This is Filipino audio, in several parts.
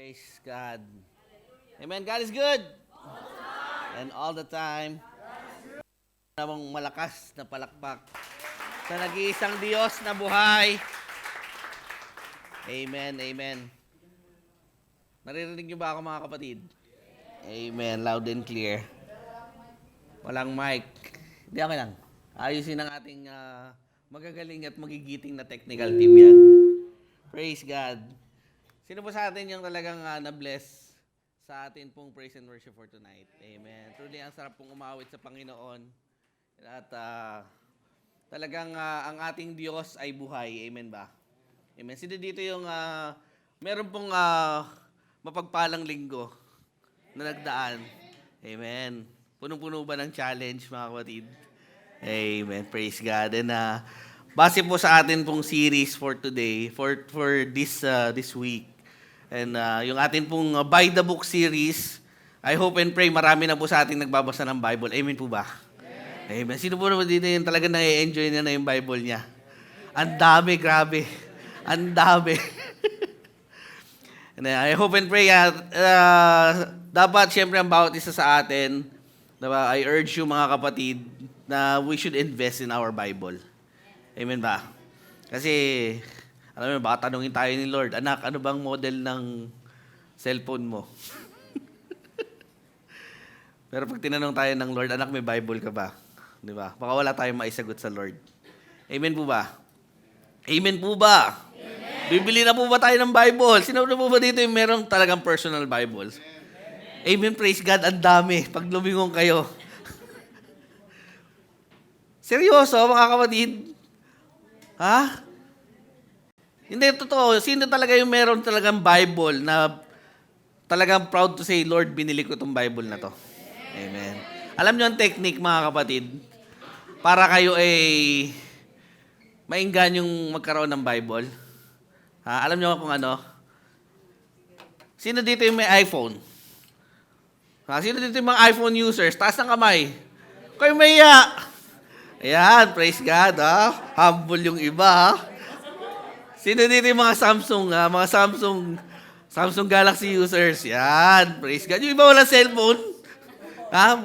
Praise God. Amen. God is good. And all the time. Namang malakas na palakpak sa nag-iisang Diyos na buhay. Amen. Amen. Naririnig niyo ba ako, mga kapatid? Amen. Loud and clear. Walang mic. Hindi, okay lang. Ayusin ang ating magagaling at magigiting na technical team yan. Praise God. Sino po sa atin yung talagang na-bless sa atin pong praise and worship for tonight? Amen. Truly, ang sarap pong umawit sa Panginoon. At talagang ang ating Diyos ay buhay. Amen ba? Amen. Sino dito yung meron pong mapagpalang linggo na nagdaan? Amen. Punong-puno ba ng challenge, mga kapatid? Amen. Praise God. And base po sa atin pong series for today, for this week, and yung atin pong By the Book series, I hope and pray marami na po sa ating nagbabasa ng Bible. Amen po ba? Amen. Sino po naman dito yung talaga na-enjoy niya na yung Bible niya? Ang dami, grabe. Ang dami. And I hope and pray, dapat siyempre ang bawat isa sa atin, diba, I urge you mga kapatid, na we should invest in our Bible. Amen ba? Kasi, alam mo, baka tanungin tayo ni Lord, anak, ano bang model ng cellphone mo? Pero pag tinanong tayo ng Lord, anak, may Bible ka ba? Di ba? Baka wala tayong maisagot sa Lord. Amen po ba? Amen po ba? Amen. Bibili na po ba tayo ng Bible? Sino na po ba dito yung merong talagang personal Bible? Amen, praise God, ang dami. Pag lumingon kayo. Seryoso, mga kapatid? Ha? Hindi, totoo. Sino talaga yung meron talagang Bible na talagang proud to say, Lord, binili ko itong Bible na to. Amen. Alam niyo ang technique, mga kapatid, para kayo ay mainggan yung magkaroon ng Bible. Ha? Alam niyo kung ano? Sino dito yung may iPhone? Ha? Sino dito yung mga iPhone users? Taas ng kamay. Kayo may Ayan, praise God. Ha? Humble yung iba. Ha? Sino dito yung mga Samsung, mga Samsung Galaxy users? Yan, praise God. Yung iba wala cellphone? Ha?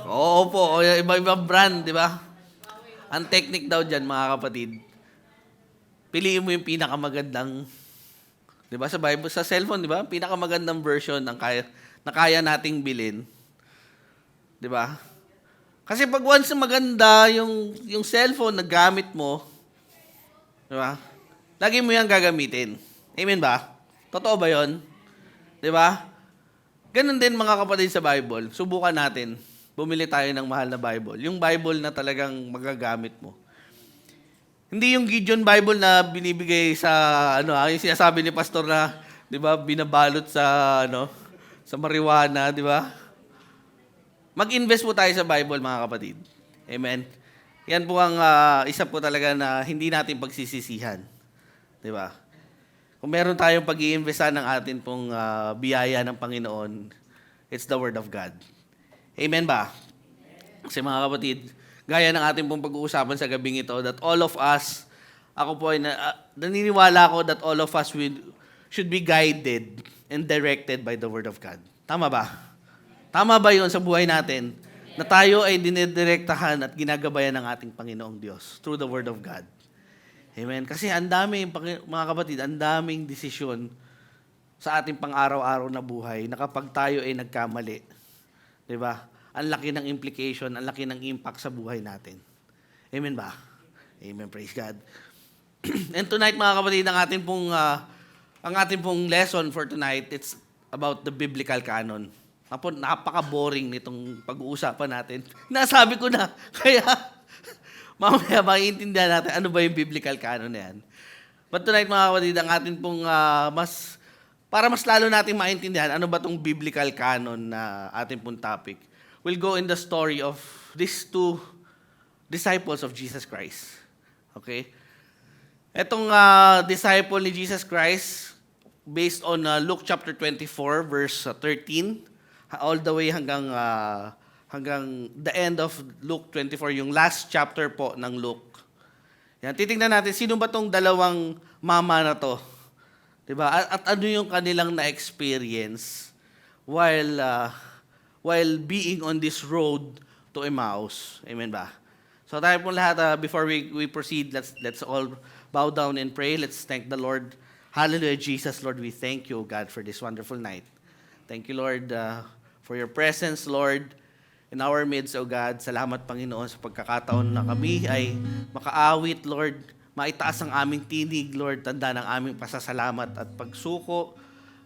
Oo po, iba-ibang brand, di ba? Ang technique daw dyan, mga kapatid, piliin mo yung pinakamagandang, di ba, sa Bible, sa cellphone, di ba? Pinakamagandang version na kaya nating bilhin. Di ba? Kasi pag once maganda yung cellphone na gamit mo, di ba? Lagi mo yan gagamitin. Amen ba? Totoo ba yon? Di ba? Ganun din mga kapatid sa Bible. Subukan natin. Bumili tayo ng mahal na Bible. Yung Bible na talagang magagamit mo. Hindi yung Gideon Bible na binibigay sa, yung sinasabi ni pastor na, di ba, binabalot sa, sa marijuana, di ba? Mag-invest po tayo sa Bible, mga kapatid. Amen. Yan po ang isa po talaga na hindi natin pagsisisihan. Di ba? Kung meron tayong pag-iimbestahan ng atin pong biyaya ng Panginoon, it's the Word of God. Amen ba? Kasi mga kapatid, gaya ng ating pong pag-uusapan sa gabing ito, that all of us, ako po ay naniniwala ko that all of us should be guided and directed by the Word of God. Tama ba? Tama ba yun sa buhay natin? Na tayo ay dinidirektahan at ginagabayan ng ating Panginoong Diyos through the Word of God. Amen. Kasi ang dami, mga kapatid, ang daming desisyon sa ating pang-araw-araw na buhay na kapag tayo ay nagkamali, di ba? Ang laki ng implication, ang laki ng impact sa buhay natin. Amen ba? Amen. Praise God. And tonight, mga kapatid, ang ating pong lesson for tonight, it's about the biblical canon. Napaka-boring nitong pag-uusapan natin. Nasabi ko na, kaya mamaya maiintindihan natin ano ba yung biblical canon na yan. But tonight, mga kapatid, ang atin pong para mas lalo natin maintindihan ano ba itong biblical canon na ating pong topic, we'll go in the story of these two disciples of Jesus Christ. Okay? Etong disciple ni Jesus Christ, based on Luke chapter 24, verse 13, all the way hanggang the end of Luke 24, yung last chapter po ng Luke. Yan, titingnan natin, sino ba tong dalawang mama na to? 'Di ba? At ano yung kanilang na-experience while being on this road to Emmaus. Amen ba? So tayo po lahat, before we proceed, let's all bow down and pray. Let's thank the Lord. Hallelujah, Jesus, Lord, we thank you, God, for this wonderful night. Thank you, Lord, for your presence, Lord, in our midst, O God. Salamat, Panginoon, sa pagkakataon na kami ay makaawit, Lord. Maitaas ang aming tinig, Lord. Tanda ng aming pasasalamat at pagsuko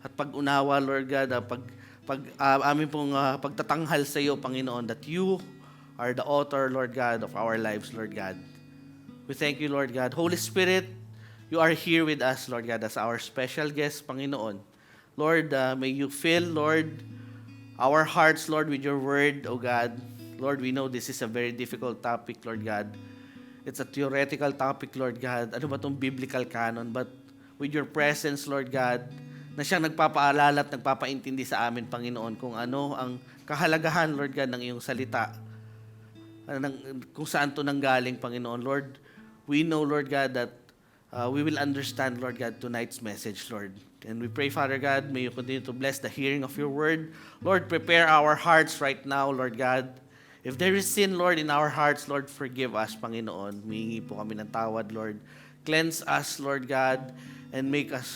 at pag-unawa, Lord God. Aming pong pagtatanghal sa iyo, Panginoon, that you are the author, Lord God, of our lives, Lord God. We thank you, Lord God. Holy Spirit, you are here with us, Lord God, as our special guest, Panginoon. Lord, may you fill, Lord, our hearts, Lord, with your word, O God. Lord, we know this is a very difficult topic, Lord God. It's a theoretical topic, Lord God. Ano ba itong biblical canon? But with your presence, Lord God, na siyang nagpapaalala at nagpapaintindi sa amin, Panginoon, kung ano ang kahalagahan, Lord God, ng iyong salita. Kung saan ito nanggaling, Panginoon. Lord, we know, Lord God, that we will understand, Lord God, tonight's message, Lord. And we pray, Father God, may you continue to bless the hearing of your word. Lord, prepare our hearts right now, Lord God. If there is sin, Lord, in our hearts, Lord, forgive us, Panginoon. Humingi po kami ng tawad, Lord. Cleanse us, Lord God, and make us,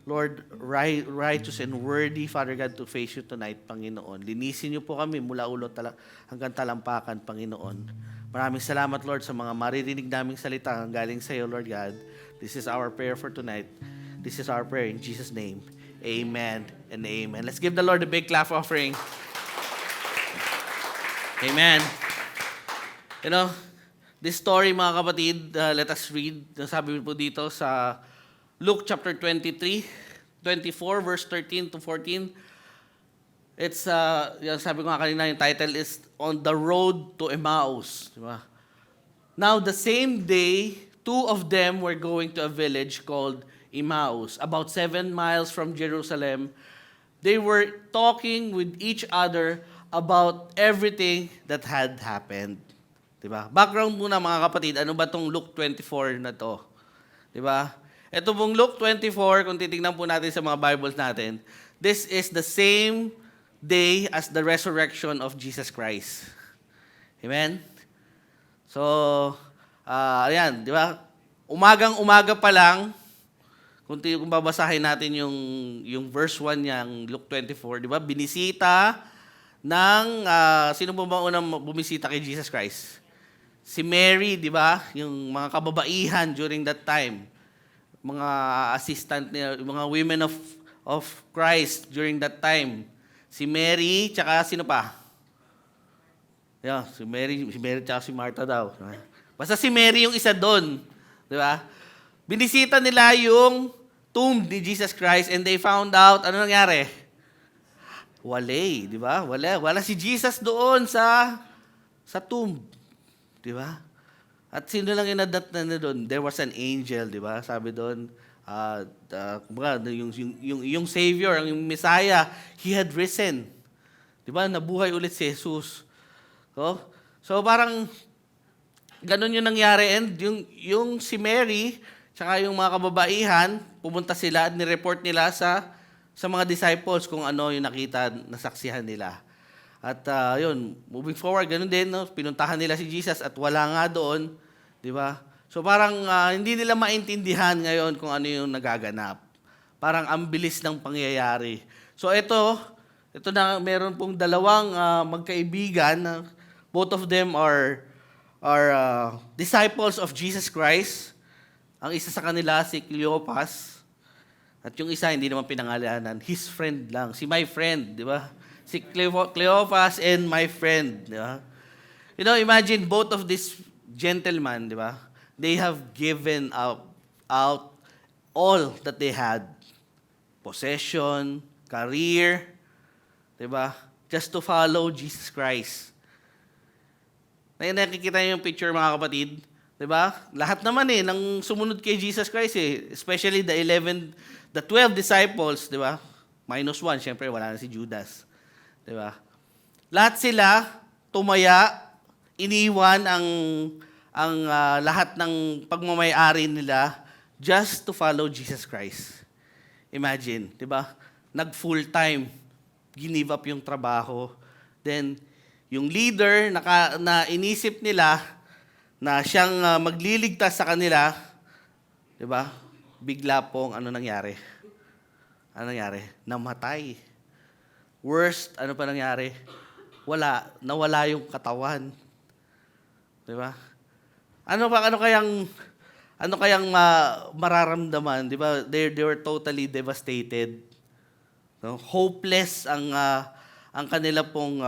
Lord, righteous and worthy, Father God, to face you tonight, Panginoon. Linisin niyo po kami mula ulo hanggang talampakan, Panginoon. Maraming salamat, Lord, sa mga maririnig naming salita ang galing sa iyo, Lord God. This is our prayer for tonight. This is our prayer in Jesus' name. Amen and amen. Let's give the Lord a big clap offering. Amen. You know, this story, mga kapatid, let us read. Sabi po dito sa Luke chapter 23, 24, verse 13 to 14. It's, sabi ko nga kanina, yung title is On the Road to Emmaus. Diba? Now, the same day, two of them were going to a village called Emmaus, about 7 miles from Jerusalem. They were talking with each other about everything that had happened. Diba? Background muna, mga kapatid, ano ba tong Luke 24 na to? Diba? Ito pong Luke 24, kung titingnan po natin sa mga Bibles natin, this is the same day as the resurrection of Jesus Christ. Amen? So, ayan, di ba? Umagang-umaga pa lang, kung babasahin natin yung verse 1 niyang Luke 24, di ba? Binisita ng, sino po ba unang bumisita kay Jesus Christ? Si Mary, di ba? Yung mga kababaihan during that time. Mga assistant niya, mga women of Christ during that time. Si Mary, tsaka sino pa? Yeah, si Mary tsaka si Martha daw. Basta si Mary yung isa doon. Di ba? Binisita nila yung tomb ni Jesus Christ and they found out, ano nangyari? Di ba? Wala si Jesus doon sa tomb. Di ba? At sino lang inadat na doon? There was an angel, di ba? Sabi doon, yung Savior, yung Messiah, He had risen. Di ba? Nabuhay ulit si Jesus. So parang, ganun yung nangyari. And yung si Mary, tsaka yung mga kababaihan, pumunta sila at nireport nila sa mga disciples kung ano yung nakita, nasaksihan nila. At yun, moving forward, ganun din, no? Pinuntahan nila si Jesus at wala nga doon, di ba? So parang hindi nila maintindihan ngayon kung ano yung nagaganap. Parang ang bilis ng pangyayari. So ito na meron pong dalawang magkaibigan, both of them are disciples of Jesus Christ. Ang isa sa kanila si Cleopas at yung isa hindi naman pinangalanan, his friend lang, si my friend, di ba? Si Cleopas and my friend, di ba? You know, imagine both of these gentlemen, di ba? They have given out all that they had. Possession, career, di ba? Just to follow Jesus Christ. Nakikita niyo yung picture, mga kapatid, di ba? Lahat naman nang sumunod kay Jesus Christ especially the 12 disciples, di ba? -1, syempre wala na si Judas. Diba? Lahat sila tumaya, iniwan ang lahat ng pagmamay-ari nila just to follow Jesus Christ. Imagine, di ba? Nag-full-time, give up yung trabaho. Then, yung leader na inisip nila na siyang magliligtas sa kanila, di ba? Bigla pong ano nangyari? Ano nangyari? Namatay. Worst, ano pa nangyari? Nawala yung katawan. Di ba? Ano kayang mararamdaman, 'di ba? They were totally devastated. No? Hopeless ang kanila pong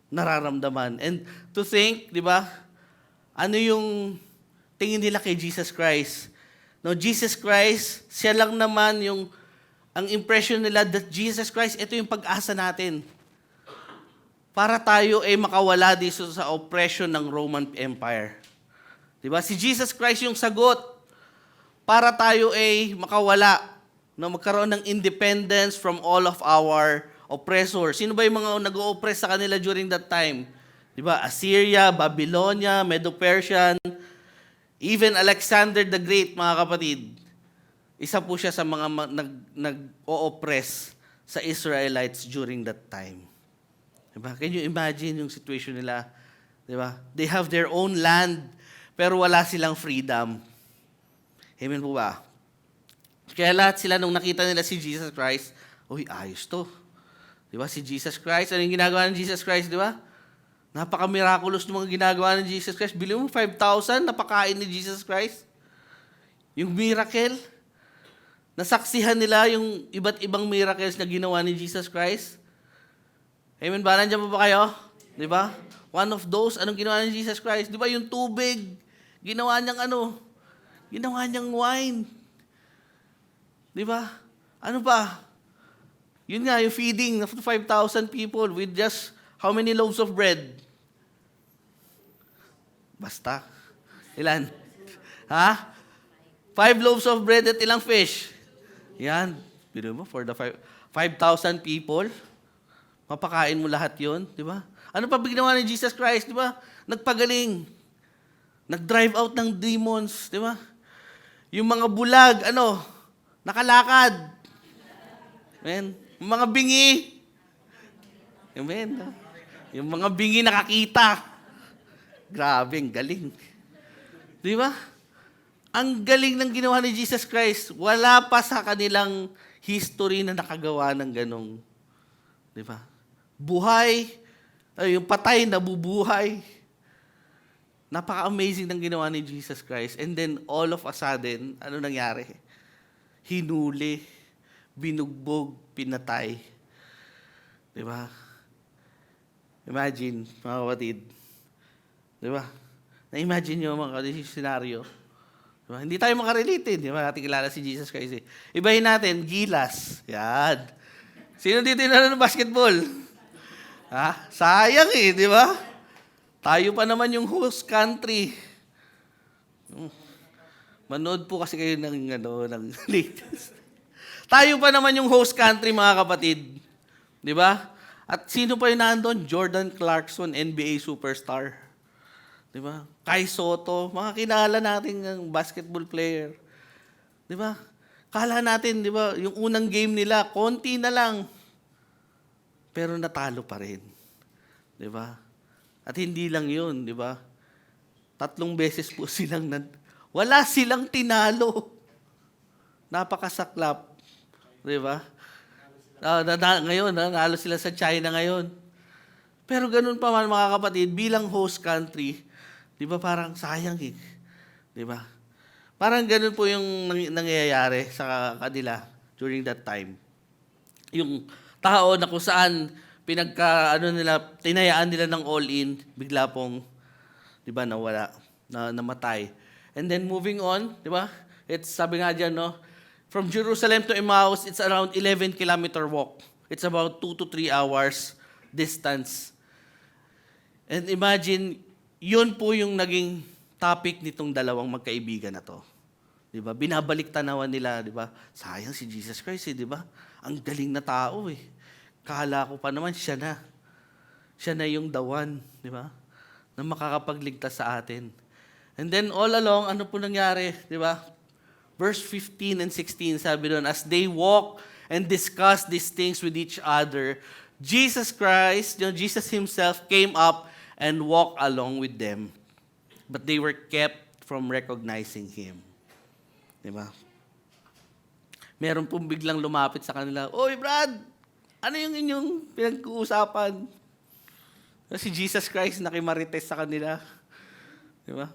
nararamdaman. And to think, 'di ba? Ano yung tingin nila kay Jesus Christ? No, Jesus Christ, siya lang naman ang impression nila that Jesus Christ, ito yung pag-asa natin. Para tayo ay makawala dito sa oppression ng Roman Empire. Diba? Si Jesus Christ yung sagot para tayo ay makawala, no, magkaroon ng independence from all of our oppressors. Sino ba yung mga nag-o-oppress sa kanila during that time? Diba? Assyria, Babylonia, Medo-Persian, even Alexander the Great, mga kapatid. Isa po siya sa mga nag-o-oppress sa Israelites during that time. Diba? Can you imagine yung situation nila? Diba? They have their own land, pero wala silang freedom. Amen po ba? Kaya lahat sila nung nakita nila si Jesus Christ, uy, ayos to. Diba? Si Jesus Christ, ano yung ginagawa ng Jesus Christ, diba? Napaka-miraculous ng mga ginagawa ng Jesus Christ. Bili mo 5,000 napakain ni Jesus Christ. Yung miracle, nasaksihan nila yung iba't ibang miracles na ginawa ni Jesus Christ. Amen ba? Nandiyan po ba kayo? Di ba? One of those, anong ginawa ni Jesus Christ? Di ba yung tubig, ginawa niyang Ginawa niyang wine. Di ba? Ano pa? Yun nga, yung feeding of 5,000 people with just how many loaves of bread? Basta. Ilan? Ha? 5 loaves of bread at ilang fish? Yan. Biro mo, for the 5,000 people, mapakain mo lahat yun, di ba? Ano pa ginawa ni Jesus Christ, di ba? Nagpagaling. Nag-drive out ng demons, di ba? Yung mga bulag, nakalakad. Amen. Yung mga bingi. Amen. Yung mga bingi nakakita. Grabe, ang galing. Di ba? Ang galing ng ginawa ni Jesus Christ. Wala pa sa kanilang history na nakagawa ng ganong. Di ba? Buhay, yung patay nabubuhay. Napaka-amazing ng ginawa ni Jesus Christ. And then, all of a sudden, ano nangyari? Hinuli, binugbog, pinatay. Di ba? Imagine, mga kapatid. Di ba? Na-imagine nyo mga kapatid, yung scenario. Diba? Hindi tayo makarelate, di ba? Natin kilala si Jesus Christ. Ibahin natin, Gilas. Yan. Sino dito yung ng basketball? Ha? Sayang di ba? Tayo pa naman yung host country. Manood po kasi kayo ng latest. Tayo pa naman yung host country, mga kapatid. Di ba? At sino pa yung nandun? Jordan Clarkson, NBA superstar. Di ba? Kai Soto, mga kilala nating basketball player. Di ba? Kala natin, di ba, yung unang game nila, konti na lang. Pero natalo pa rin. Di ba? At hindi lang yun, di ba? 3 beses po wala silang tinalo. Napakasaklap. Di ba? Ngayon, nalo sila sa China ngayon. Pero ganun pa man, mga kapatid, bilang host country, di ba parang sayang Di ba? Parang ganun po yung nangyayari sa kanila during that time. Yung tao na kung saan tinayaan nila ng all-in, bigla pong, di ba, nawala, namatay. And then moving on, di ba, sabi nga dyan, from Jerusalem to Emmaus, it's around 11-kilometer walk. It's about 2 to 3 hours distance. And imagine, yun po yung naging topic nitong dalawang magkaibigan na to. Di ba? Binabalik tanawan nila, di ba? Sayang si Jesus Christ, di ba? Ang galing na tao Kala ko pa naman siya na. Siya na yung the one, di ba? Na makakapagligtas sa atin. And then all along, ano po nangyari, di ba? verse 15 and 16, sabi doon, as they walk and discuss these things with each other, Jesus Christ, Jesus himself came up and walked along with them. But they were kept from recognizing him. Diba? Meron pong biglang lumapit sa kanila, Oy, Brad! Ano yung inyong pinag-uusapan? Si Jesus Christ nakimarites sa kanila. Diba?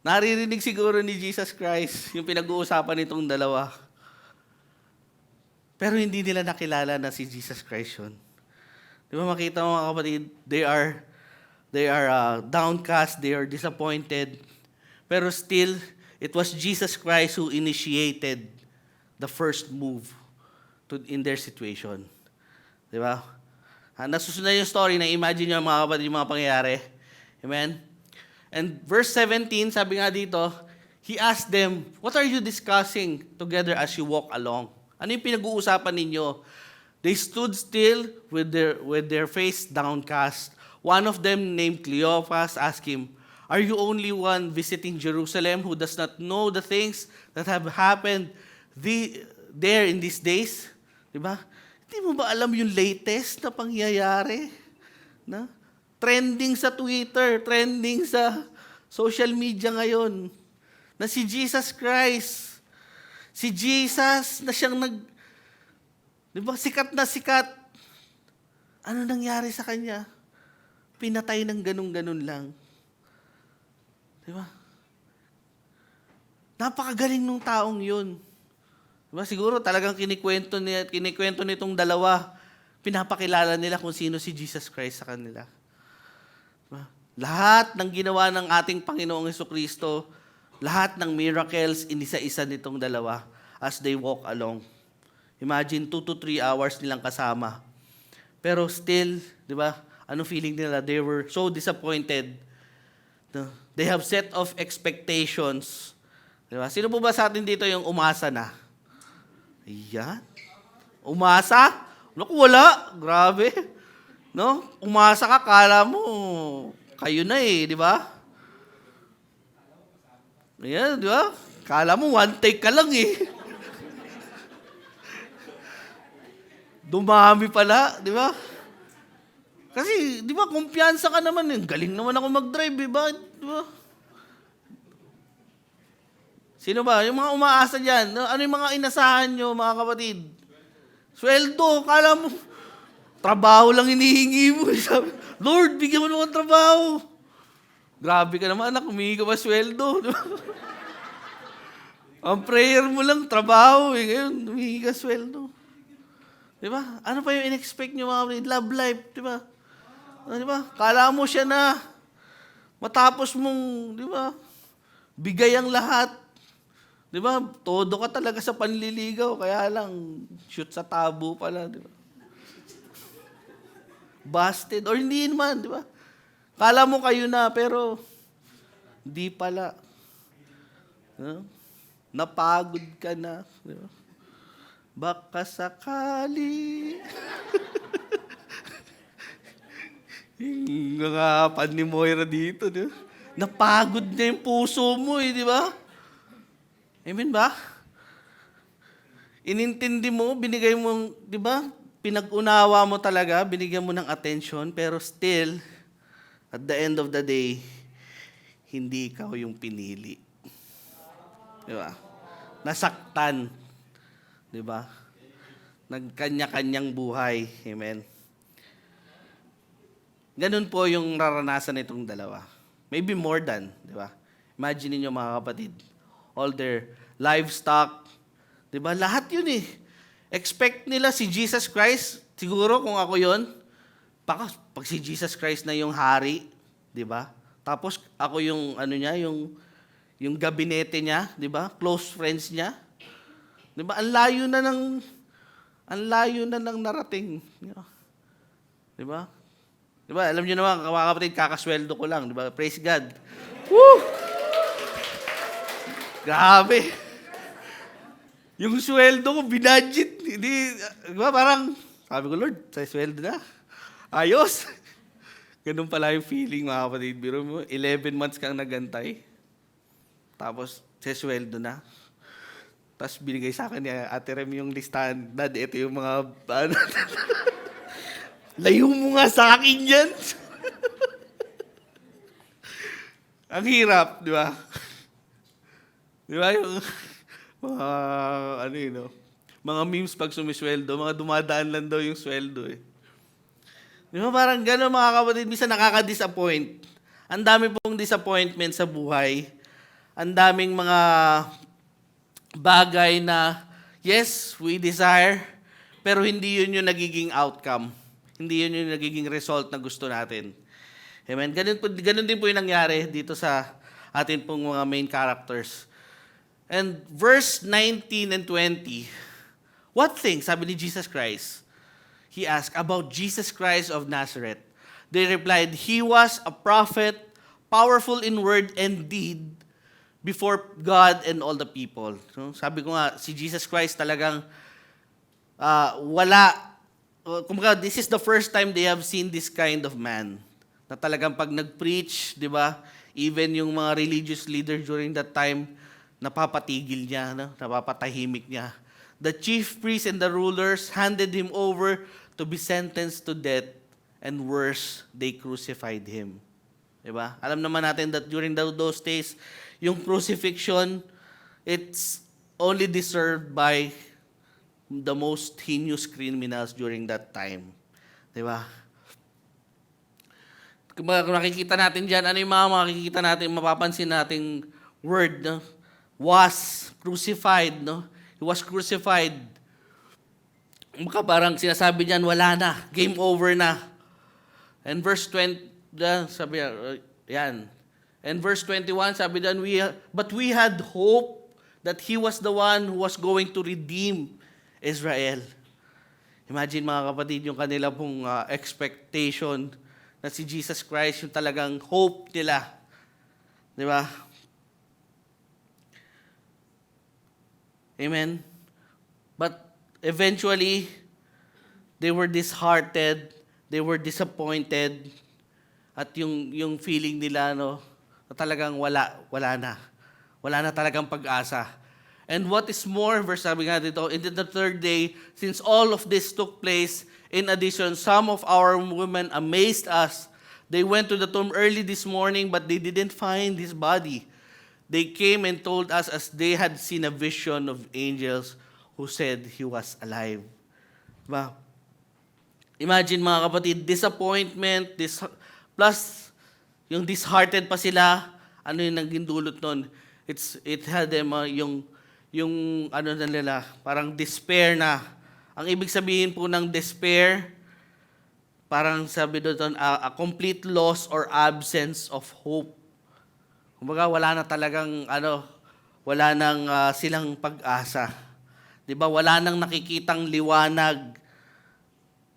Naririnig siguro ni Jesus Christ yung pinag-uusapan nitong dalawa. Pero hindi nila nakilala na si Jesus Christ yun. Diba makita mo mga kapatid, they are downcast, they are disappointed. Pero still, it was Jesus Christ who initiated the first move in their situation. Di ba? Nasusunod yung story na imagine nyo mga kapatid yung mga pangyayari. Amen? And verse 17, sabi nga dito, he asked them, what are you discussing together as you walk along? Ano yung pinag-uusapan ninyo? They stood still with their face downcast. One of them, named Cleophas, asked him, are you only one visiting Jerusalem who does not know the things that have happened there in these days? Diba? Hindi mo ba alam yung latest na pangyayari? Na? Trending sa Twitter, trending sa social media ngayon, na si Jesus Christ, si Jesus na siyang diba, sikat na sikat. Ano nangyari sa kanya? Pinatay ng ganun-ganun lang. Diba? Napakagaling nung taong yun. Diba? Siguro talagang kinikwento nitong dalawa, pinapakilala nila kung sino si Jesus Christ sa kanila. Diba? Lahat ng ginawa ng ating Panginoong Jesucristo, lahat ng miracles, inisa-isa nitong dalawa as they walk along. Imagine 2 to 3 hours nilang kasama. Pero still, di ba, anong feeling nila? They were so disappointed. No? They have set of expectations. Di ba? Sino po ba sa atin dito yung umasa na? Ayan. Umasa? Naku, wala. Grabe. No? Umasa ka, kala mo, kayo na di ba? Ayan, di ba? Kala mo, one take ka lang Dumami pala, di ba? Kasi, di ba, kumpiyansa ka naman. Galing naman ako mag-drive, di ba? Di ba? Sino ba? Yung mga umaasa dyan. Ano yung mga inasahan nyo, mga kapatid? Sweldo, kala mo. Trabaho lang hinihingi mo. Sabi, Lord, bigyan mo naman trabaho. Grabe ka naman, anak. Humingi ka pa sweldo. Di ba? Ang prayer mo lang, trabaho. Ngayon, humingi ka sweldo. Di ba? Ano pa yung in-expect nyo, mga kapatid? Love life, di ba? Di ba? Kala mo siya na matapos mong, di ba, bigay ang lahat. Di ba? Todo ka talaga sa panliligaw, kaya lang, shoot sa tabo pala, di ba? Busted, or hindi naman, di ba? Kala mo kayo na, pero hindi pala. Napagod ka na, di ba? Baka sakali. Nangapan ni Moira dito, di ba? Napagod na yung puso mo, di ba? Amen ba? Inintindi mo, binigay mo, di ba? Pinag-unawa mo talaga, binigyan mo ng attention, pero still, at the end of the day, hindi ikaw yung pinili. Di ba? Nasaktan. Di ba? Nagkanya-kanyang buhay. Amen. Ganun po yung naranasan nitong dalawa. Maybe more than, di ba? Imagine niyo mga kapatid, all their livestock, di ba? Lahat yun Expect nila si Jesus Christ, siguro kung ako yun, pag si Jesus Christ na yung hari, di ba? Tapos ako yung yung gabinete niya, di ba? Close friends niya. Di ba? Ang layo na ng narating. Di ba? Di ba? Alam niyo naman, mga kapatid, kakasweldo ko lang, di ba? Praise God. Woo! Grabe. Yung sweldo ko, binudget. Hindi, diba, parang, sabi ko, Lord, sa sweldo na. Ayos. Ganun pala yung feeling, mga kapatid. Biro mo, 11 months kang nagantay. Tapos, sa sweldo na. Tapos binigay sa akin ni Ate Rem yung listahan. Dad, ito yung mga, ano, layo mo nga sa akin yan. Ang hirap, di ba? Di ba yung mga, ano yun, no? Mga memes pag sumisweldo, mga dumadaan lang daw yung sweldo eh. Di ba parang gano'n mga kapatid, minsan nakaka-disappoint. Ang dami pong disappointment sa buhay. Ang daming mga bagay na, yes, we desire, pero hindi yun yung nagiging outcome. Hindi yun yung nagiging result na gusto natin. Amen? Ganun din po yung nangyari dito sa atin pong mga main characters. And verse 19 and 20, what things, sabi ni Jesus Christ, he asked about Jesus Christ of Nazareth. They replied, he was a prophet, powerful in word and deed before God and all the people. So, sabi ko nga, si Jesus Christ talagang kumbaga, this is the first time they have seen this kind of man. Na talagang pag nag-preach, di ba, even yung mga religious leaders during that time, napapatigil niya, no? Napapatahimik niya. The chief priests and the rulers handed him over to be sentenced to death, and worse, they crucified him. Diba? Alam naman natin that during those days, yung crucifixion, it's only deserved by the most heinous criminals during that time. Diba? Kung makikita natin dyan, ano yung mga makikita natin, mapapansin nating word, no? Was crucified, no? He was crucified. Parang sinasabi diyan, wala na, game over na. And verse 20, sabi yan. And verse 21, sabi diyan, but we had hope that he was the one who was going to redeem Israel. Imagine mga kapatid, yung kanila pong expectation na si Jesus Christ, yung talagang hope nila. Di ba? Amen? But eventually, they were disheartened, they were disappointed, at yung feeling nila, no, na talagang wala na. Wala na talagang pag-asa. And what is more, verse sabi nga dito, in the third day, since all of this took place, in addition, some of our women amazed us. They went to the tomb early this morning, but they didn't find his body. They came and told us as they had seen a vision of angels who said he was alive. Diba? Imagine mga kapatid, disappointment, plus yung disheartened pa sila, ano yung naging dulot nun? It had them, yung ano na nila, parang despair na. Ang ibig sabihin po ng despair, parang sabi doon, a complete loss or absence of hope. Kumbaga, wala na talagang, wala nang silang pag-asa. Diba? Wala nang nakikitang liwanag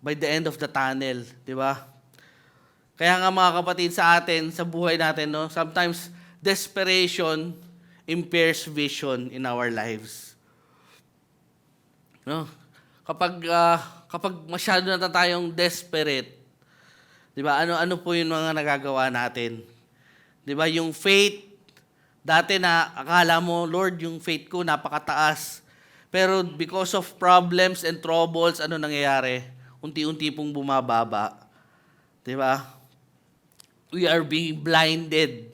by the end of the tunnel. Diba? Kaya nga mga kapatid sa atin, sa buhay natin, no, sometimes desperation impairs vision in our lives. No? Kapag masyado na tayong desperate, di ba? Ano po yung mga nagagawa natin? Di ba? Yung faith, dati na akala mo, Lord, yung faith ko napakataas. Pero because of problems and troubles, ano nangyayari? Unti-unti pong bumababa. Di ba? We are being blinded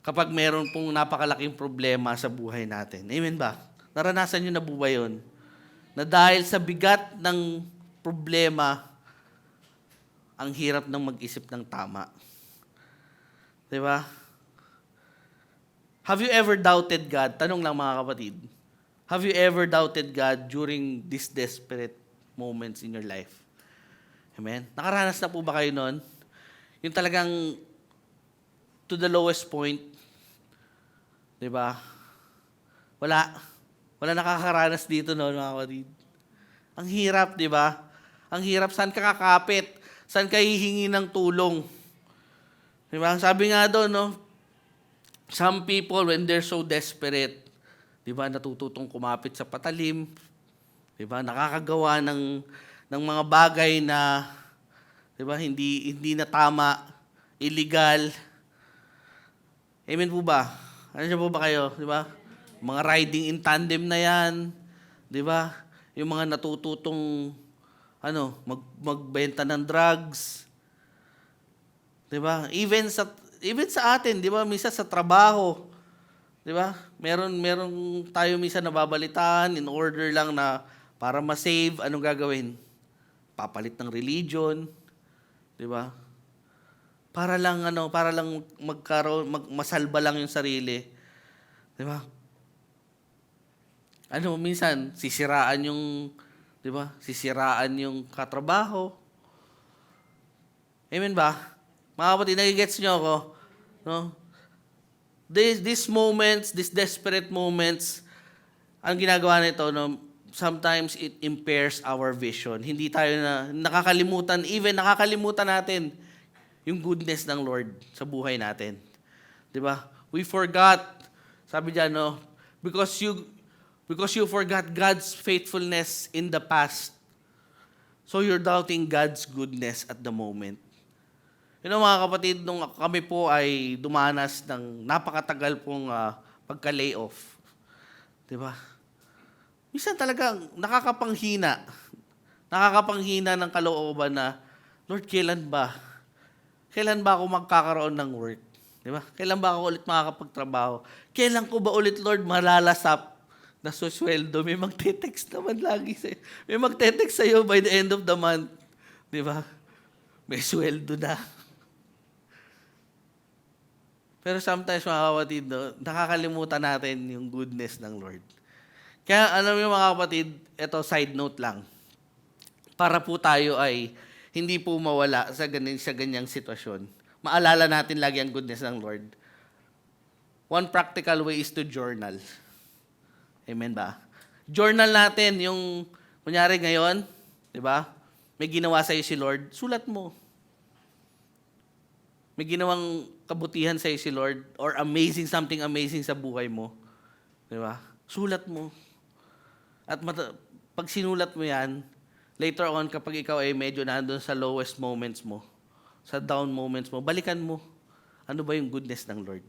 kapag meron pong napakalaking problema sa buhay natin. Amen ba? Naranasan nyo na po ba yun? Na dahil sa bigat ng problema, ang hirap ng mag-isip ng tama. Diba? Have you ever doubted God? Tanong lang mga kapatid. Have you ever doubted God during these desperate moments in your life? Amen? Nakaranas na po ba kayo nun? Yung talagang to the lowest point. Diba? Wala nakakaranas dito noon, mga kapatid. Ang hirap, di ba? Ang hirap, saan ka kakapit? Saan ka hihingi ng tulong? Di ba? Sabi nga doon, no? Some people, when they're so desperate, di ba, natututong kumapit sa patalim, di ba, nakakagawa ng mga bagay na, di ba, hindi na tama, illegal. Amen po ba? Ano po ba kayo, di ba? Mga riding in tandem na yan. Di ba? Yung mga natututong magbenta ng drugs. 'Di ba? Even sa atin, 'di ba? Minsan sa trabaho, 'di ba? Meron tayo minsan nababalitaan in order lang na para ma-save, anong gagawin? Papalit ng religion, 'di ba? Para lang masalba lang yung sarili, 'di ba? Minsan sisiraan yung, 'di ba? Sisiraan yung katrabaho. Amen ba? Mga kapatid, nagigets nyo ako? No? These moments, these desperate moments, ang ginagawa nito, no, sometimes it impairs our vision. Hindi tayo nakakalimutan natin yung goodness ng Lord sa buhay natin. 'Di ba? We forgot, sabi diyan, no, because you forgot God's faithfulness in the past. So you're doubting God's goodness at the moment. Mga kapatid, nung kami po ay dumanas ng napakatagal pong pagka-layoff. 'Di ba? Minsan talagang nakakapanghina ng kalooban na, Lord, kailan ba? Kailan ba ako magkakaroon ng work? 'Di ba? Kailan ba ako ulit makakapagtrabaho? Kailan ko ba ulit, Lord, malalasap na susweldo? May magte-text naman lagi sa'yo. May magte-text sa'yo by the end of the month. 'Di ba? May sweldo na. Pero sometimes, mga kapatid, no, nakakalimutan natin yung goodness ng Lord. Kaya alam mo mga kapatid, ito side note lang. Para po tayo ay hindi po mawala sa ganyang sitwasyon. Maalala natin lagi ang goodness ng Lord. One practical way is to journal. Amen ba? Journal natin yung, kunyari ngayon, di ba? May ginawa sa'yo si Lord, sulat mo. May ginawang kabutihan sa'yo si Lord or something amazing sa buhay mo. Di ba? Sulat mo. At pag sinulat mo yan, later on, kapag ikaw ay medyo nandun sa lowest moments mo, sa down moments mo, balikan mo. Ano ba yung goodness ng Lord?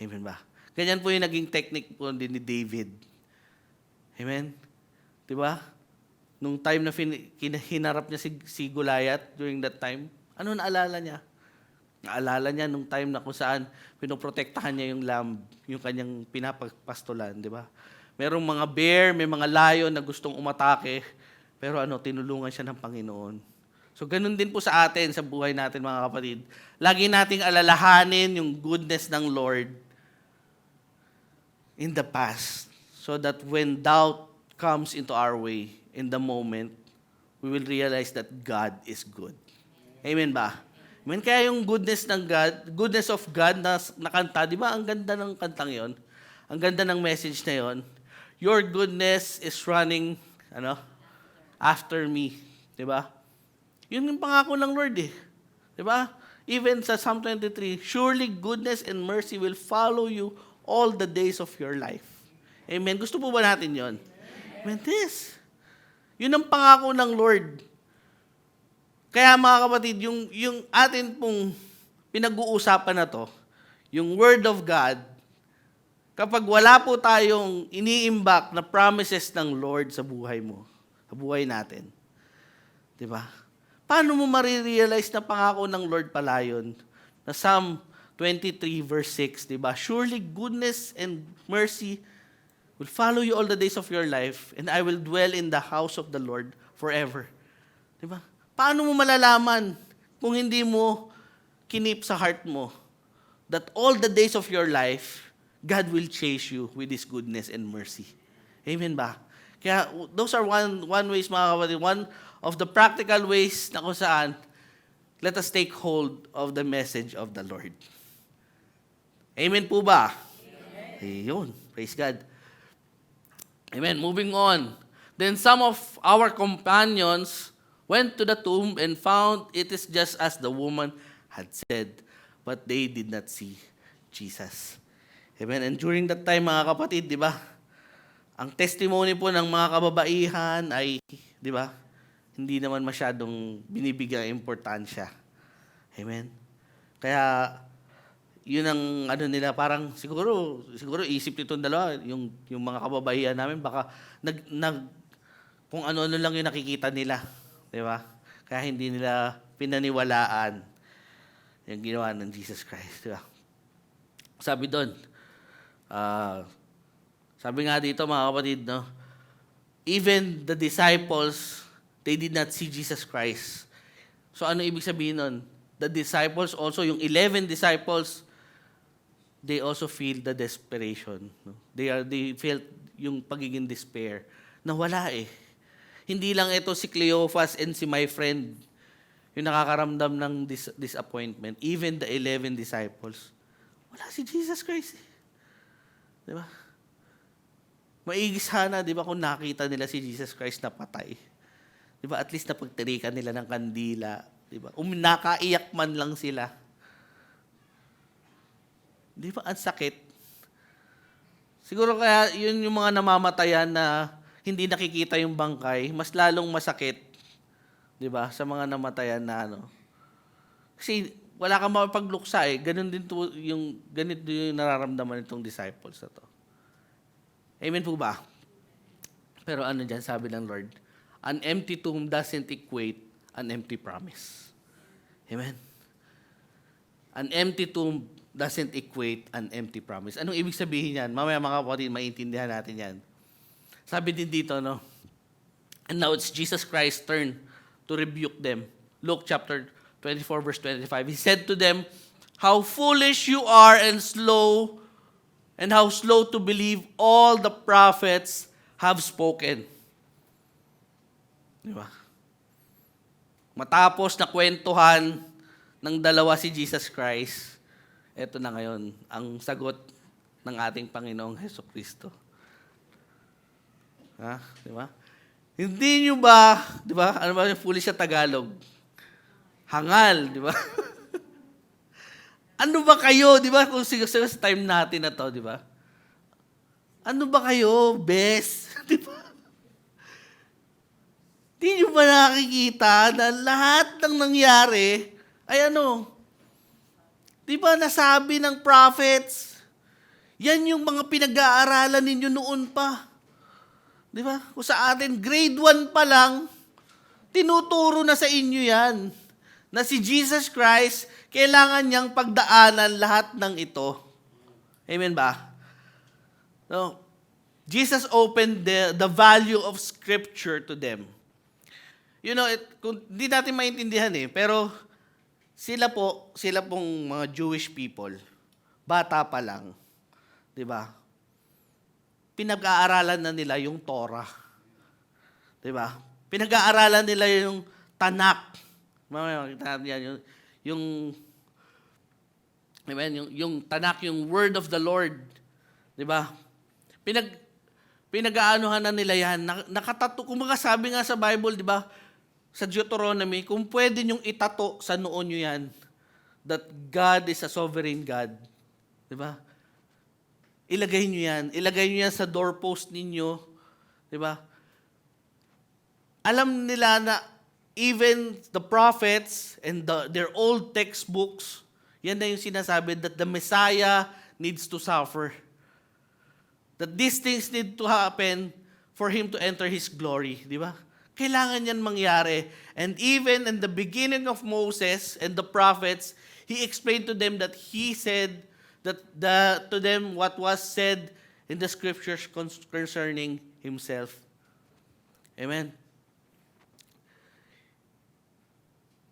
Amen ba? Ganyan po yung naging technique po din ni David. Amen? Di ba? Nung time na hinarap niya si Goliath during that time, ano naalala niya? Naalala niya nung time na kung saan pinoprotektahan niya yung lamb, yung kanyang pinapagpastulan, di ba? Merong mga bear, may mga lion na gustong umatake, pero tinulungan siya ng Panginoon. So ganun din po sa atin, sa buhay natin mga kapatid. Lagi nating alalahanin yung goodness ng Lord in the past, so that when doubt comes into our way, in the moment, we will realize that God is good. Amen ba? Amen. Kaya yung goodness of God na kanta, di ba? Ang ganda ng kantang yon. Ang ganda ng message na yon. Your goodness is running, after me. Di ba? Yun yung pangako ng Lord eh. Di ba? Even sa Psalm 23, surely goodness and mercy will follow you all the days of your life. Amen. Gusto po ba natin yon? Amen. This. Yun ang pangako ng Lord. Kaya mga kapatid, yung atin pong pinag-uusapan na to, yung Word of God, kapag wala po tayong iniimbak na promises ng Lord sa buhay mo, sa buhay natin, di ba? Paano mo marirealize na pangako ng Lord pala yun? Na Psalm 23 verse 6, di ba? Surely goodness and mercy will follow you all the days of your life, and I will dwell in the house of the Lord forever. Di ba? Paano mo malalaman kung hindi mo kinip sa heart mo that all the days of your life, God will chase you with His goodness and mercy? Amen ba? Kaya those are one ways, mga kapatid, one of the practical ways na kung saan let us take hold of the message of the Lord. Amen po ba? Amen. Ayun. Praise God. Amen. Moving on. Then some of our companions went to the tomb and found it is just as the woman had said, but they did not see Jesus. Amen. And during that time, mga kapatid, di ba, ang testimony po ng mga kababaihan ay, di ba, hindi naman masyadong binibigyan importansya. Amen. Kaya, yun ang ano nila, parang siguro isip nitong dalawa, yung mga kababaihan namin, baka kung ano-ano lang yung nakikita nila. Di ba? Kaya hindi nila pinaniwalaan yung ginawa ng Jesus Christ. Di ba? Sabi doon, sabi nga dito mga kapatid, no? Even the disciples, they did not see Jesus Christ. So ano ibig sabihin nun? The disciples also, yung 11 disciples, they also feel the desperation. No? They felt yung pagiging despair na wala eh. Hindi lang ito si Cleophas and si my friend yung nakakaramdam ng disappointment. Even the 11 disciples, wala si Jesus Christ eh. Di ba? Maigi sana, di ba, kung nakita nila si Jesus Christ na patay. Di ba? At least napagtirikan nila ng kandila. Di ba? Nakaiyak man lang sila. Di ba? Ang sakit. Siguro kaya yun yung mga namamatayan na hindi nakikita yung bangkay, mas lalong masakit. Di ba? Sa mga namatayan na ano. Kasi wala kang mapagluksa eh. Ganito yung nararamdaman nitong disciples na to. Amen po ba? Pero ano dyan, sabi ng Lord, an empty tomb doesn't equate an empty promise. Amen? An empty tomb doesn't equate an empty promise. Anong ibig sabihin yan? Mamaya mga kapatid, maintindihan natin yan. Sabi din dito, no? And now it's Jesus Christ's turn to rebuke them. Luke chapter 24, verse 25. He said to them, how foolish you are and how slow to believe all the prophets have spoken. Di ba? Matapos na kwentuhan ng dalawa si Jesus Christ, eto na ngayon ang sagot ng ating Panginoong Hesukristo. Ha? Di ba? Hindi nyo ba, di ba? Ano ba yung foolish sa Tagalog? Hangal, di ba? Ano ba kayo, di ba? Kung sa time natin na to, di ba? Ano ba kayo, best? Di ba? Di nyo ba nakikita na lahat ng nangyari ay ano? Di ba nasabi ng prophets? Yan yung mga pinag-aaralan ninyo noon pa. Di ba? Kung sa atin, grade 1 pa lang, tinuturo na sa inyo yan. Na si Jesus Christ, kailangan niyang pagdaanan lahat ng ito. Amen ba? No? Jesus opened the value of Scripture to them. You know, kung di natin maintindihan pero sila pong mga Jewish people, bata pa lang, di ba? Pinag-aaralan na nila yung Torah. Di ba? Pinag-aaralan nila yung Tanakh. Mamaya makita natin yan, yung Tanakh, yung Word of the Lord. Di ba? Pinag-aanuhan na nila yan. Kung sabi nga sa Bible, di ba, sa Deuteronomy, kung pwede nyong itato sa noon nyo yan, that God is a sovereign God. Di ba? Ilagay nyo yan. Ilagay nyo yan sa doorpost ninyo. Di ba? Alam nila na even the prophets and their old textbooks, yan na yung sinasabi that the Messiah needs to suffer. That these things need to happen for Him to enter His glory. Di ba? Kailangan yan mangyari. And even in the beginning of Moses and the prophets, He explained to them that He said to them what was said in the scriptures concerning Himself. Amen.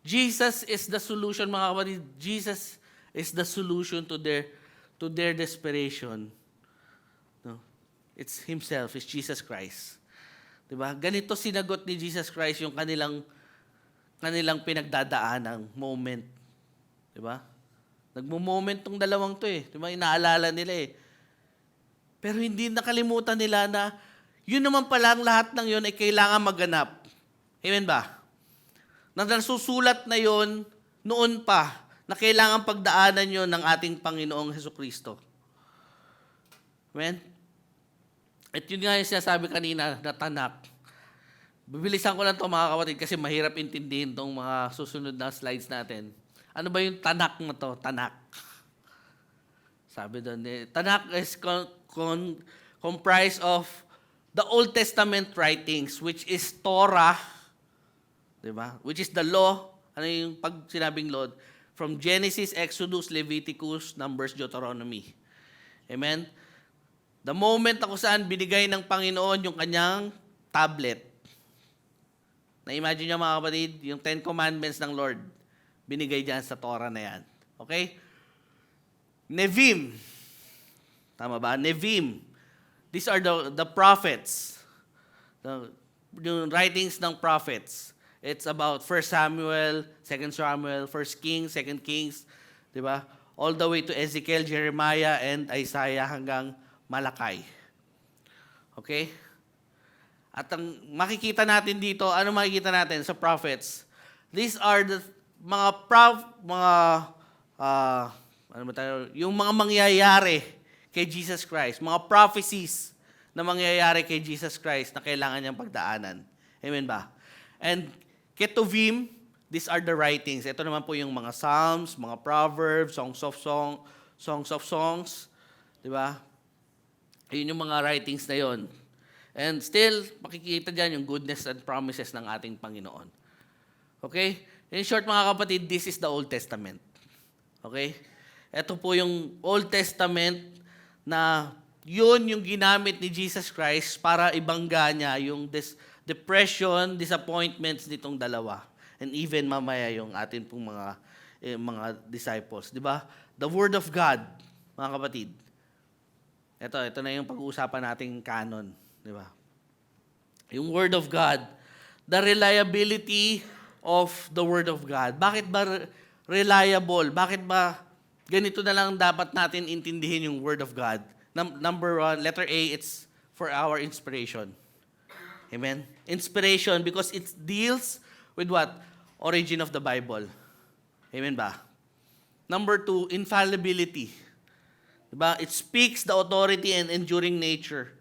Jesus is the solution, mga kapatid. Jesus is the solution to their desperation. No? It's Himself, it's Jesus Christ. Diba? Ganito sinagot ni Jesus Christ yung kanilang pinagdadaanang moment. Diba? Nagmo-moment tong dalawang to Diba? Inaalala nila Pero hindi nakalimutan nila na yun naman pala ang lahat ng yun ay kailangan maganap. Amen ba? Na nasusulat na yon noon pa na kailangan pagdaanan yon ng ating Panginoong Hesukristo. Amen? At yun nga yung sinasabi kanina na Tanakh. Bibilisan ko lang ito mga kapatid kasi mahirap intindihin itong mga susunod na slides natin. Ano ba yung Tanakh na to? Tanakh. Sabi doon, Tanakh is comprised of the Old Testament writings, which is Torah, di ba? Which is the law. Ano yung pag sinabing law? From Genesis, Exodus, Leviticus, Numbers, Deuteronomy. Amen? The moment na kung saan binigay ng Panginoon yung kanyang tablet. Na-imagine nyo mga kapatid, yung 10 Commandments ng Lord, binigay dyan sa Torah na yan. Okay? Nevim. Tama ba? Nevim. These are the prophets. Yung writings ng prophets. It's about 1 Samuel, 2 Samuel, 1 Kings, 2 Kings, di ba? All the way to Ezekiel, Jeremiah, and Isaiah hanggang Malakay. Okay? At ang makikita natin dito, ano makikita natin sa prophets? These are the yung mga mangyayari kay Jesus Christ, mga prophecies na mangyayari kay Jesus Christ na kailangan niyang pagdaanan. Amen ba? And Ketuvim, these are the writings. Ito naman po yung mga Psalms, mga Proverbs, Songs of Songs, di ba? Ayun yung mga writings na yon. And still, makikita dyan yung goodness and promises ng ating Panginoon. Okay? In short, mga kapatid, this is the Old Testament. Okay? Ito po yung Old Testament na yun yung ginamit ni Jesus Christ para ibangga niya yung depression, disappointments nitong dalawa. And even mamaya yung atin pong mga disciples. Di ba? The Word of God, mga kapatid. Ito na yung pag-uusapan nating canon. Di ba? Yung Word of God. The reliability of the Word of God. Bakit ba reliable? Bakit ba ganito na lang dapat natin intindihin yung Word of God? Number one, letter A, it's for our inspiration. Amen? Inspiration because it deals with what? Origin of the Bible. Amen ba? Number two, infallibility. Diba? It speaks the authority and enduring nature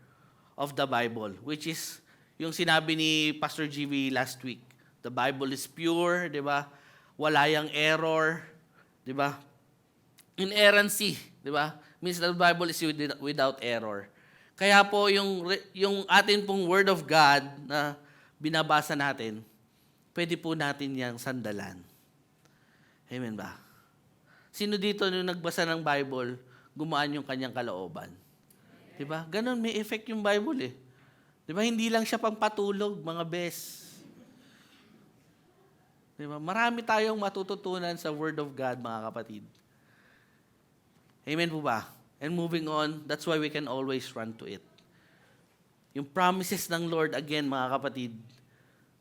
of the Bible, which is yung sinabi ni Pastor GV last week. The Bible is pure, di ba? Wala yang error, di ba? Inerrancy, di ba? Means the Bible is without error. Kaya po yung atin pong Word of God na binabasa natin, pwede po natin yang sandalan. Amen ba? Sino dito nung nagbasa ng Bible, gumaan yung kanyang kalooban? Di ba? Ganon, may effect yung Bible eh. Di ba? Hindi lang siya pangpatulog, mga bes. Di ba? Marami tayong matututunan sa Word of God, mga kapatid. Amen po ba? And moving on, that's why we can always run to it. Yung promises ng Lord, again, mga kapatid,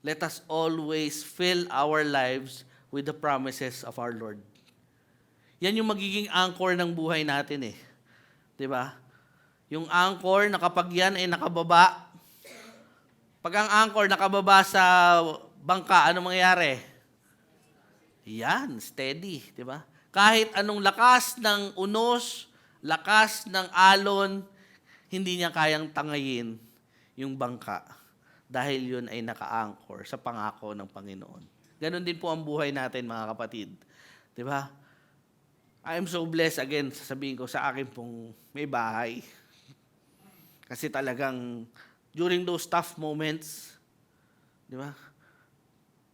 let us always fill our lives with the promises of our Lord. Yan yung magiging anchor ng buhay natin eh. Di ba? Yung anchor na kapag yan ay nakababa, pag ang anchor nakababa sa bangka, anong mangyayari? Yan, steady, di ba? Kahit anong lakas ng unos, lakas ng alon, hindi niya kayang tangayin yung bangka dahil yun ay naka-anchor sa pangako ng Panginoon. Ganon din po ang buhay natin, mga kapatid. Di ba? I am so blessed, again, sasabihin ko sa akin pong may bahay. Kasi talagang during those tough moments, di ba?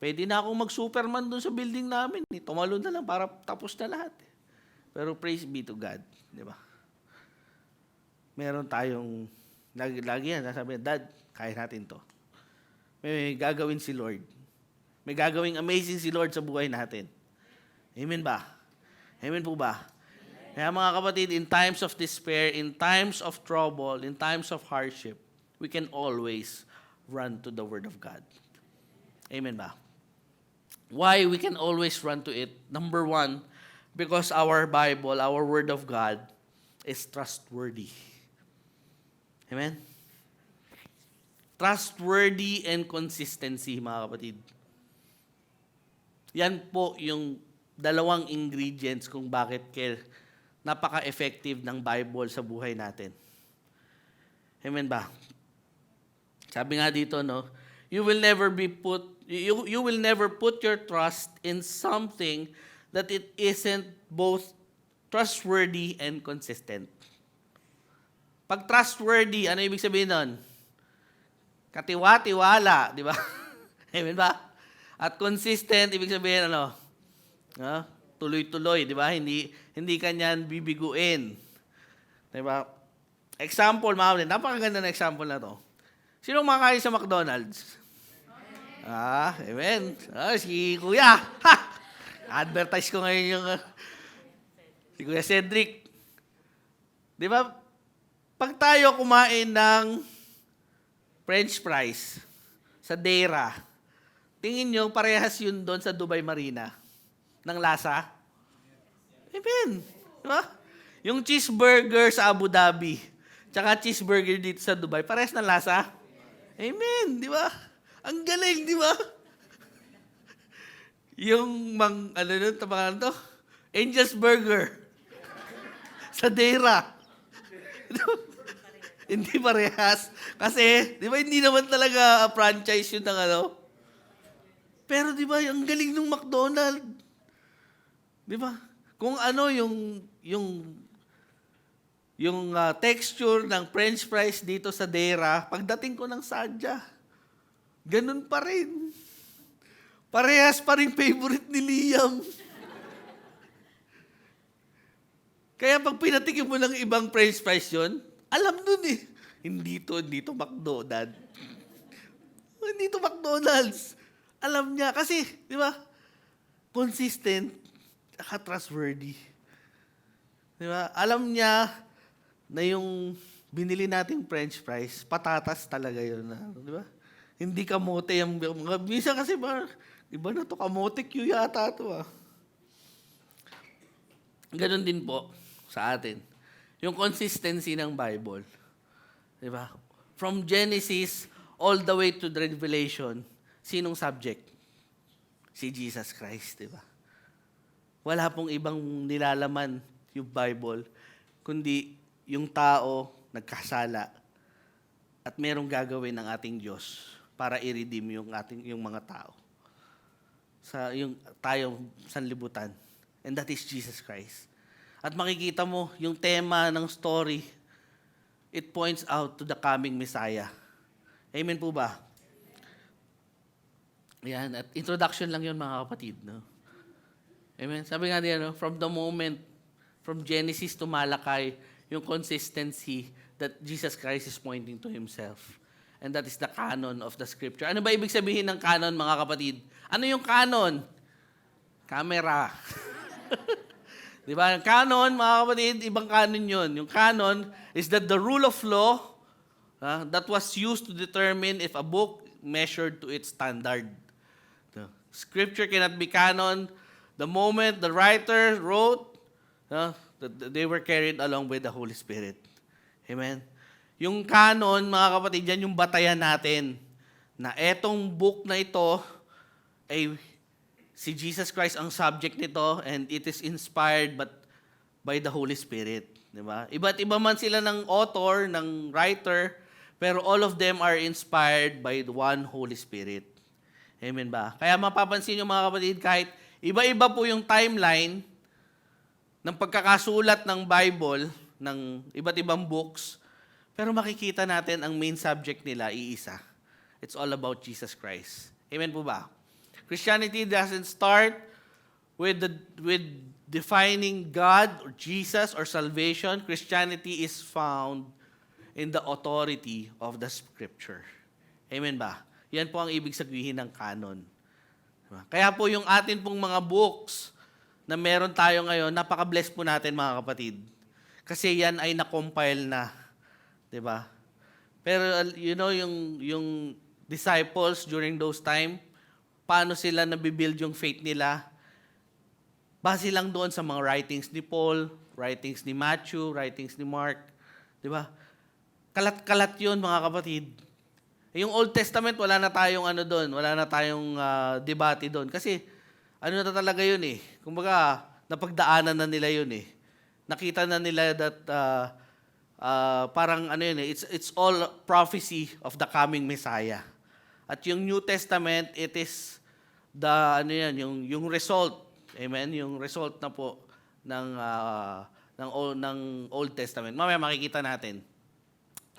Pwede na akong mag-superman doon sa building namin. Tumalo na lang para tapos na lahat. Pero praise be to God, di ba? Meron tayong, lagi yan, sasabi, Dad, kaya natin to. May gagawin si Lord. May gagawing amazing si Lord sa buhay natin. Amen ba? Amen po ba? Kaya mga kapatid, in times of despair, in times of trouble, in times of hardship, we can always run to the Word of God. Amen ba? Why we can always run to it? Number one, because our Bible, our Word of God, is trustworthy. Amen? Trustworthy and consistency, mga kapatid. Yan po yung dalawang ingredients kung bakit napaka-effective ng Bible sa buhay natin. Amen ba? Sabi nga dito, no, you will never put your trust in something that it isn't both trustworthy and consistent. Pag trustworthy, ano ibig sabihin nun? Katiwa-tiwala, di ba? Amen ba? At consistent, ibig sabihin ano? Tuloy-tuloy, di ba? Hindi kanyan bibiguin. Di ba? Example, mga kapatid, napakaganda na example na to. Sino makain sa McDonald's? Amen. Si Kuya. Ha! Advertise ko ngayon yung si Kuya Cedric. Di ba? Pag tayo kumain ng French fries sa Dera, tingin nyo parehas yun doon sa Dubai Marina ng lasa? Amen. Di ba? Yung cheeseburger sa Abu Dhabi, tsaka cheeseburger dito sa Dubai, parehas ng lasa? Amen. Di ba? Ang galing, di ba? Yung tabangan to? Angel's Burger. Sa Dera. Hindi parehas. Kasi, di ba, hindi naman talaga franchise yun ng ano. Pero di ba, ang galing ng McDonald's. Di ba? Kung ano yung texture ng French fries dito sa Dera, pagdating ko ng Sadya, ganun pa rin. Parehas pa rin favorite ni Liam. Kaya pag pinatikim mo ng ibang French fries yun, alam nun eh. Hindi to McDonald's. Hindi to McDonald's. Alam niya. Kasi, di ba, consistent, trustworthy. Di ba? Alam niya na yung binili nating French fries, patatas talaga yun. Di ba? Hindi kamote yung mga bisa kasi iba na to, kamote Q yata to . Ganon din po sa atin. Yung consistency ng Bible. Di ba? From Genesis all the way to the Revelation, sinong subject? Si Jesus Christ, di ba? Wala pong ibang nilalaman yung Bible, kundi yung tao nagkasala at merong gagawin ng ating Diyos para i-redeem yung mga tao. Yung tayong sanlibutan. And that is Jesus Christ. At makikita mo, yung tema ng story, it points out to the coming Messiah. Amen po ba? Yan. At introduction lang yun, mga kapatid. No? Amen. Sabi nga niya, from Genesis to Malachi, yung consistency that Jesus Christ is pointing to Himself. And that is the canon of the Scripture. Ano ba ibig sabihin ng canon, mga kapatid? Ano yung canon? Camera. Di ba? Yung canon, mga kapatid, ibang canon yun. Yung canon is that the rule of law that was used to determine if a book measured to its standard. The Scripture cannot be canon. The moment the writer wrote, they were carried along with the Holy Spirit. Amen? Yung canon, mga kapatid, yan yung batayan natin na etong book na ito ay si Jesus Christ ang subject nito and it is inspired by the Holy Spirit. Diba? Iba't iba man sila ng author, ng writer, pero all of them are inspired by the one Holy Spirit. Amen ba? Kaya mapapansin nyo, mga kapatid, kahit iba-iba po yung timeline ng pagkakasulat ng Bible, ng iba't ibang books, pero makikita natin ang main subject nila, iisa. It's all about Jesus Christ. Amen po ba? Christianity doesn't start with defining God or Jesus or salvation. Christianity is found in the authority of the Scripture. Amen ba? Yan po ang ibig sabihin ng canon. Kaya po yung atin pong mga books na meron tayo ngayon, napaka-bless po natin, mga kapatid. Kasi yan ay na-compile na. Diba? Pero yung disciples during those time, paano sila nabibuild yung faith nila? Base lang doon sa mga writings ni Paul, writings ni Matthew, writings ni Mark. Diba? Kalat-kalat yun, mga kapatid. Yung Old Testament, wala na tayong doon, wala na tayong debate doon. Kasi na talaga yun eh. Kumbaga, napagdaanan na nila yun eh. Nakita na nila that parang it's all prophecy of the coming Messiah. At yung New Testament, it is yung result. Amen? Yung result na po ng Old Testament. Mamaya makikita natin.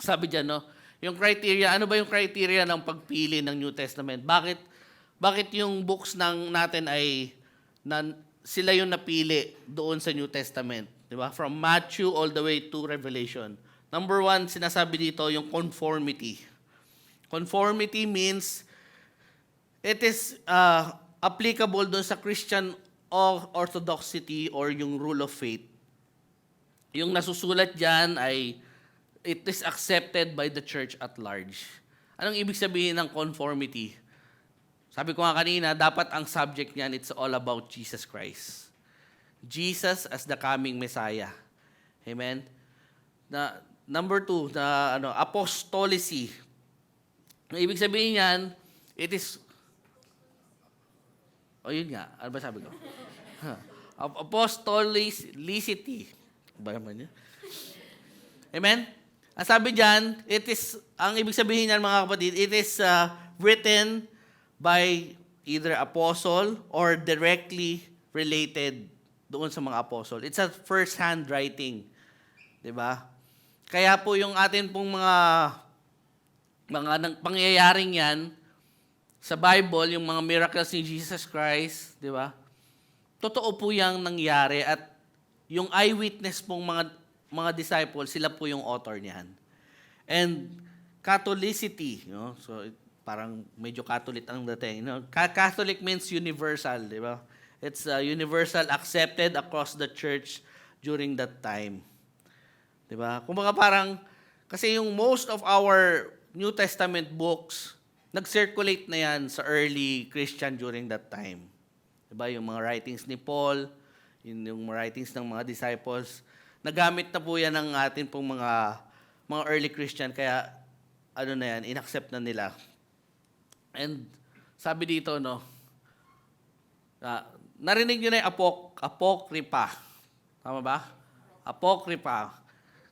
Sabi diyan, no, yung criteria, ano ba yung criteria ng pagpili ng New Testament? Bakit yung books natin ay sila yung napili doon sa New Testament, 'di ba? From Matthew all the way to Revelation. Number 1, sinasabi dito yung conformity. Conformity means it is applicable doon sa Christian orthodoxy or yung rule of faith. Yung nasusulat diyan ay it is accepted by the church at large. Anong ibig sabihin ng conformity? Sabi ko nga kanina, dapat ang subject niyan, it's all about Jesus Christ. Jesus as the coming Messiah. Amen? Number 2, apostolicy. Ang ibig sabihin niyan, it is, yun nga, ano ba sabi ko? Apostolicity. Ba naman yun? Amen? Ang sabi diyan, ang ibig sabihin niyan mga kapatid, it is written by either apostle or directly related doon sa mga apostle. It's a first-hand writing. 'Di ba? Kaya po yung atin pong mga pangyayaring yan sa Bible, yung mga miracles ni Jesus Christ, 'di ba? Totoo po yang nangyari at yung eyewitness pong mga disciples, sila po yung author niyan. And Catholicity, so parang medyo Catholic ang dating. Catholic means universal, di ba? It's universal, accepted across the church during that time. Di ba? Kumbaga parang, kasi yung most of our New Testament books, nag-circulate na yan sa early Christian during that time. Di ba? Yung mga writings ni Paul, yung writings ng mga disciples, nagamit na po yan ng atin pong mga early Christian, kaya inaccept na nila. And sabi dito, narinig nyo na yung apokrypha. Tama ba? Apokrypha.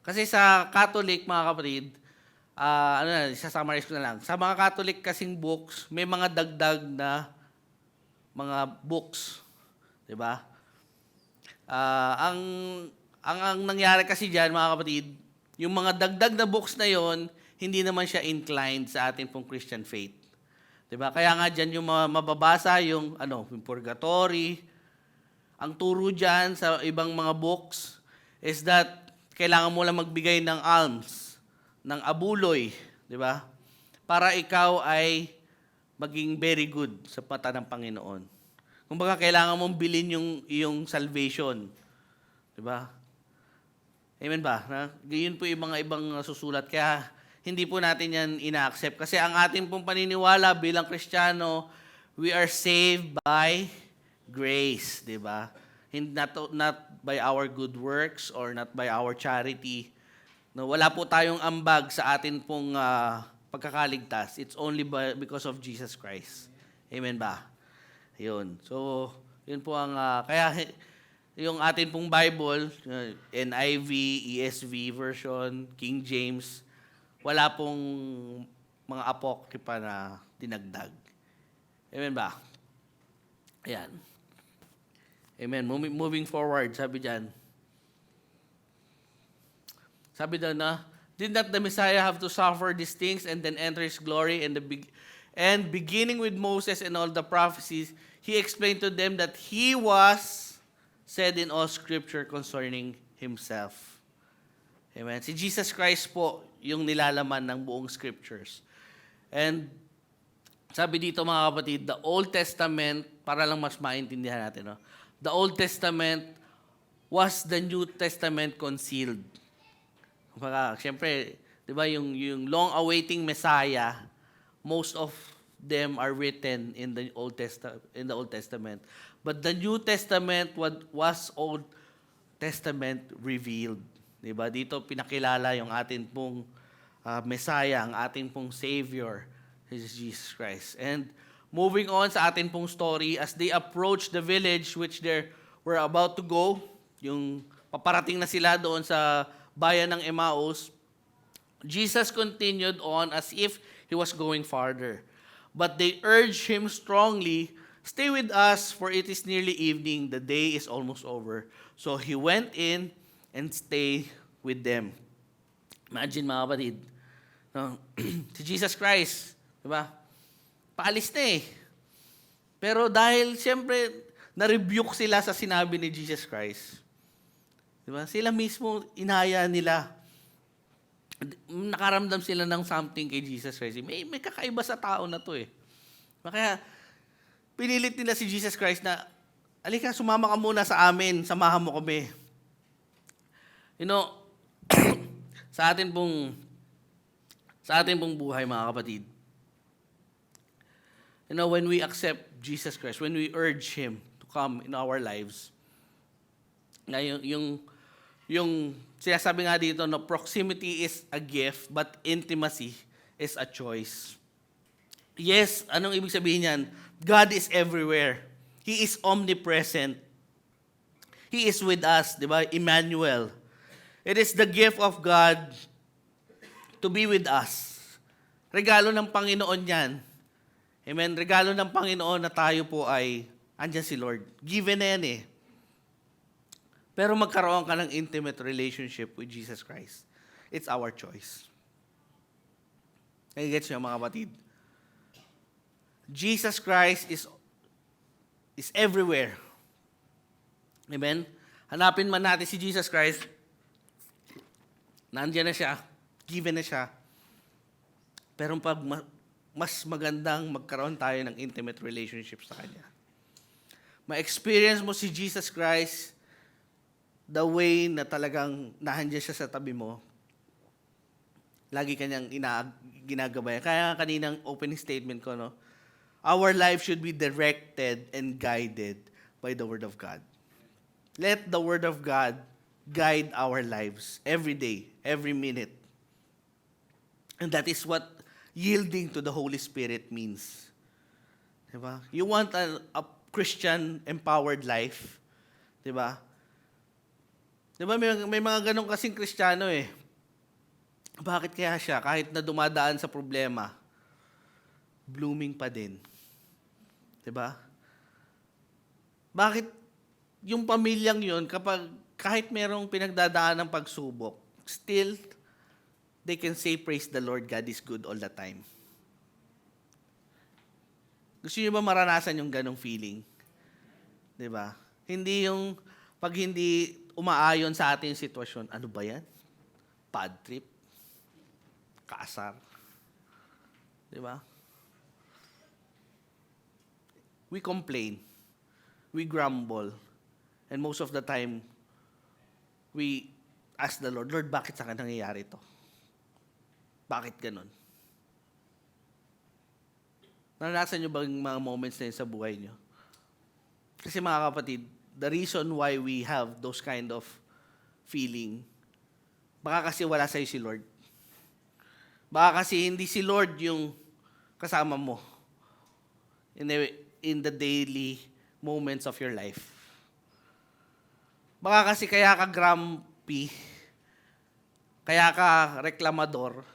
Kasi sa Catholic, mga kapatid, isa-summarize ko na lang. Sa mga Catholic kasing books, may mga dagdag na mga books. Diba? Ang nangyari kasi dyan, mga kapatid, yung mga dagdag na books na yon, hindi naman siya inclined sa ating pong Christian faith. Diba? Kaya nga dyan yung mababasa yung purgatory. Ang turo dyan sa ibang mga books is that kailangan mo lang magbigay ng alms, ng abuloy, di ba? Para ikaw ay maging very good sa mata ng Panginoon. Kumbaga, kailangan mong bilhin yung iyong salvation. Di ba? Amen ba? Yun po yung mga ibang susulat. Kaya hindi po natin yan ina-accept. Kasi ang ating pong paniniwala bilang Kristiyano, we are saved by grace, di ba? Not by our good works or not by our charity. No, wala po tayong ambag sa atin pong pagkakaligtas. It's only because of Jesus Christ. Amen ba? Yun. So, yun po ang, kaya yung atin pong Bible, NIV, ESV version, King James, wala pong mga apokrypha na dinagdag. Amen ba? Ayan. Amen. Moving forward, sabi dyan. Sabi daw did not the Messiah have to suffer these things and then enter His glory? And beginning with Moses and all the prophecies, He explained to them that He was said in all Scripture concerning Himself. Amen. Si Jesus Christ po yung nilalaman ng buong Scriptures. And sabi dito mga kapatid, the Old Testament, para lang mas maintindihan natin, the Old Testament was the New Testament concealed. Kumbaga, siyempre, di ba, yung long-awaiting Messiah, most of them are written in the Old Testament. But the New Testament was Old Testament revealed. Di ba? Dito pinakilala yung atin pong Messiah, ang atin pong Savior, Jesus Christ. And moving on sa atin pong story, as they approached the village which they were about to go, yung paparating na sila doon sa bayan ng Emmaus, Jesus continued on as if He was going farther. But they urged Him strongly Stay with us, for it is nearly evening. The day is almost over. So he went in and stayed with them. Imagine mga kapatid, no? Si Jesus Christ, di ba? Paalis na eh. Pero dahil siyempre, na-rebuke sila sa sinabi ni Jesus Christ. Di ba? Sila mismo, inaya nila. Nakaramdam sila ng something kay Jesus Christ. May kakaiba sa tao na to eh. Kaya, pinilit nila si Jesus Christ na, alika, sumama ka muna sa amin, samahan mo kami. You know, sa atin pong buhay, mga kapatid, you know, when we accept Jesus Christ, when we urge Him to come in our lives, na yung sinasabi nga dito, no, proximity is a gift, but intimacy is a choice. Yes, anong ibig sabihin yan? God is everywhere. He is omnipresent. He is with us, di ba? Emmanuel. It is the gift of God to be with us. Regalo ng Panginoon yan. Amen? Regalo ng Panginoon na tayo po ay, andyan si Lord. Given na yan eh. Pero magkaroon ka ng intimate relationship with Jesus Christ. It's our choice. Nagigets niyo mga kapatid? Jesus Christ is everywhere. Amen? Hanapin man natin si Jesus Christ, nandiyan na siya, given na siya. Pero pag mas magandang magkaroon tayo ng intimate relationship sa Kanya. Ma-experience mo si Jesus Christ the way na talagang nahandiyan siya sa tabi mo. Lagi kanyang ginagabayan. Kaya kaninang opening statement ko, no? Our life should be directed and guided by the Word of God. Let the Word of God guide our lives every day, every minute. And that is what yielding to the Holy Spirit means. Diba? You want a Christian empowered life? Diba? Diba may mga ganong kasing Kristiyano eh. Bakit kaya siya kahit na dumadaan sa problema, blooming pa din? Diba? Bakit yung pamilyang yun, kahit merong pinagdadaan ng pagsubok, still, they can say, praise the Lord, God is good all the time. Gusto niyo ba maranasan yung ganong feeling? Diba? Hindi yung, pag hindi umaayon sa ating sitwasyon, ano ba yan? Bad trip? Kaasar? Diba? We complain, we grumble, and most of the time, we ask the Lord, Lord, bakit sa akin nangyayari ito? Bakit ganun? Naranasan nyo ba yung mga moments na yun sa buhay nyo? Kasi mga kapatid, the reason why we have those kind of feeling, baka kasi wala sa'yo si Lord. Baka kasi hindi si Lord yung kasama mo in the daily moments of your life. Baka kasi kaya ka grumpy, kaya ka reklamador,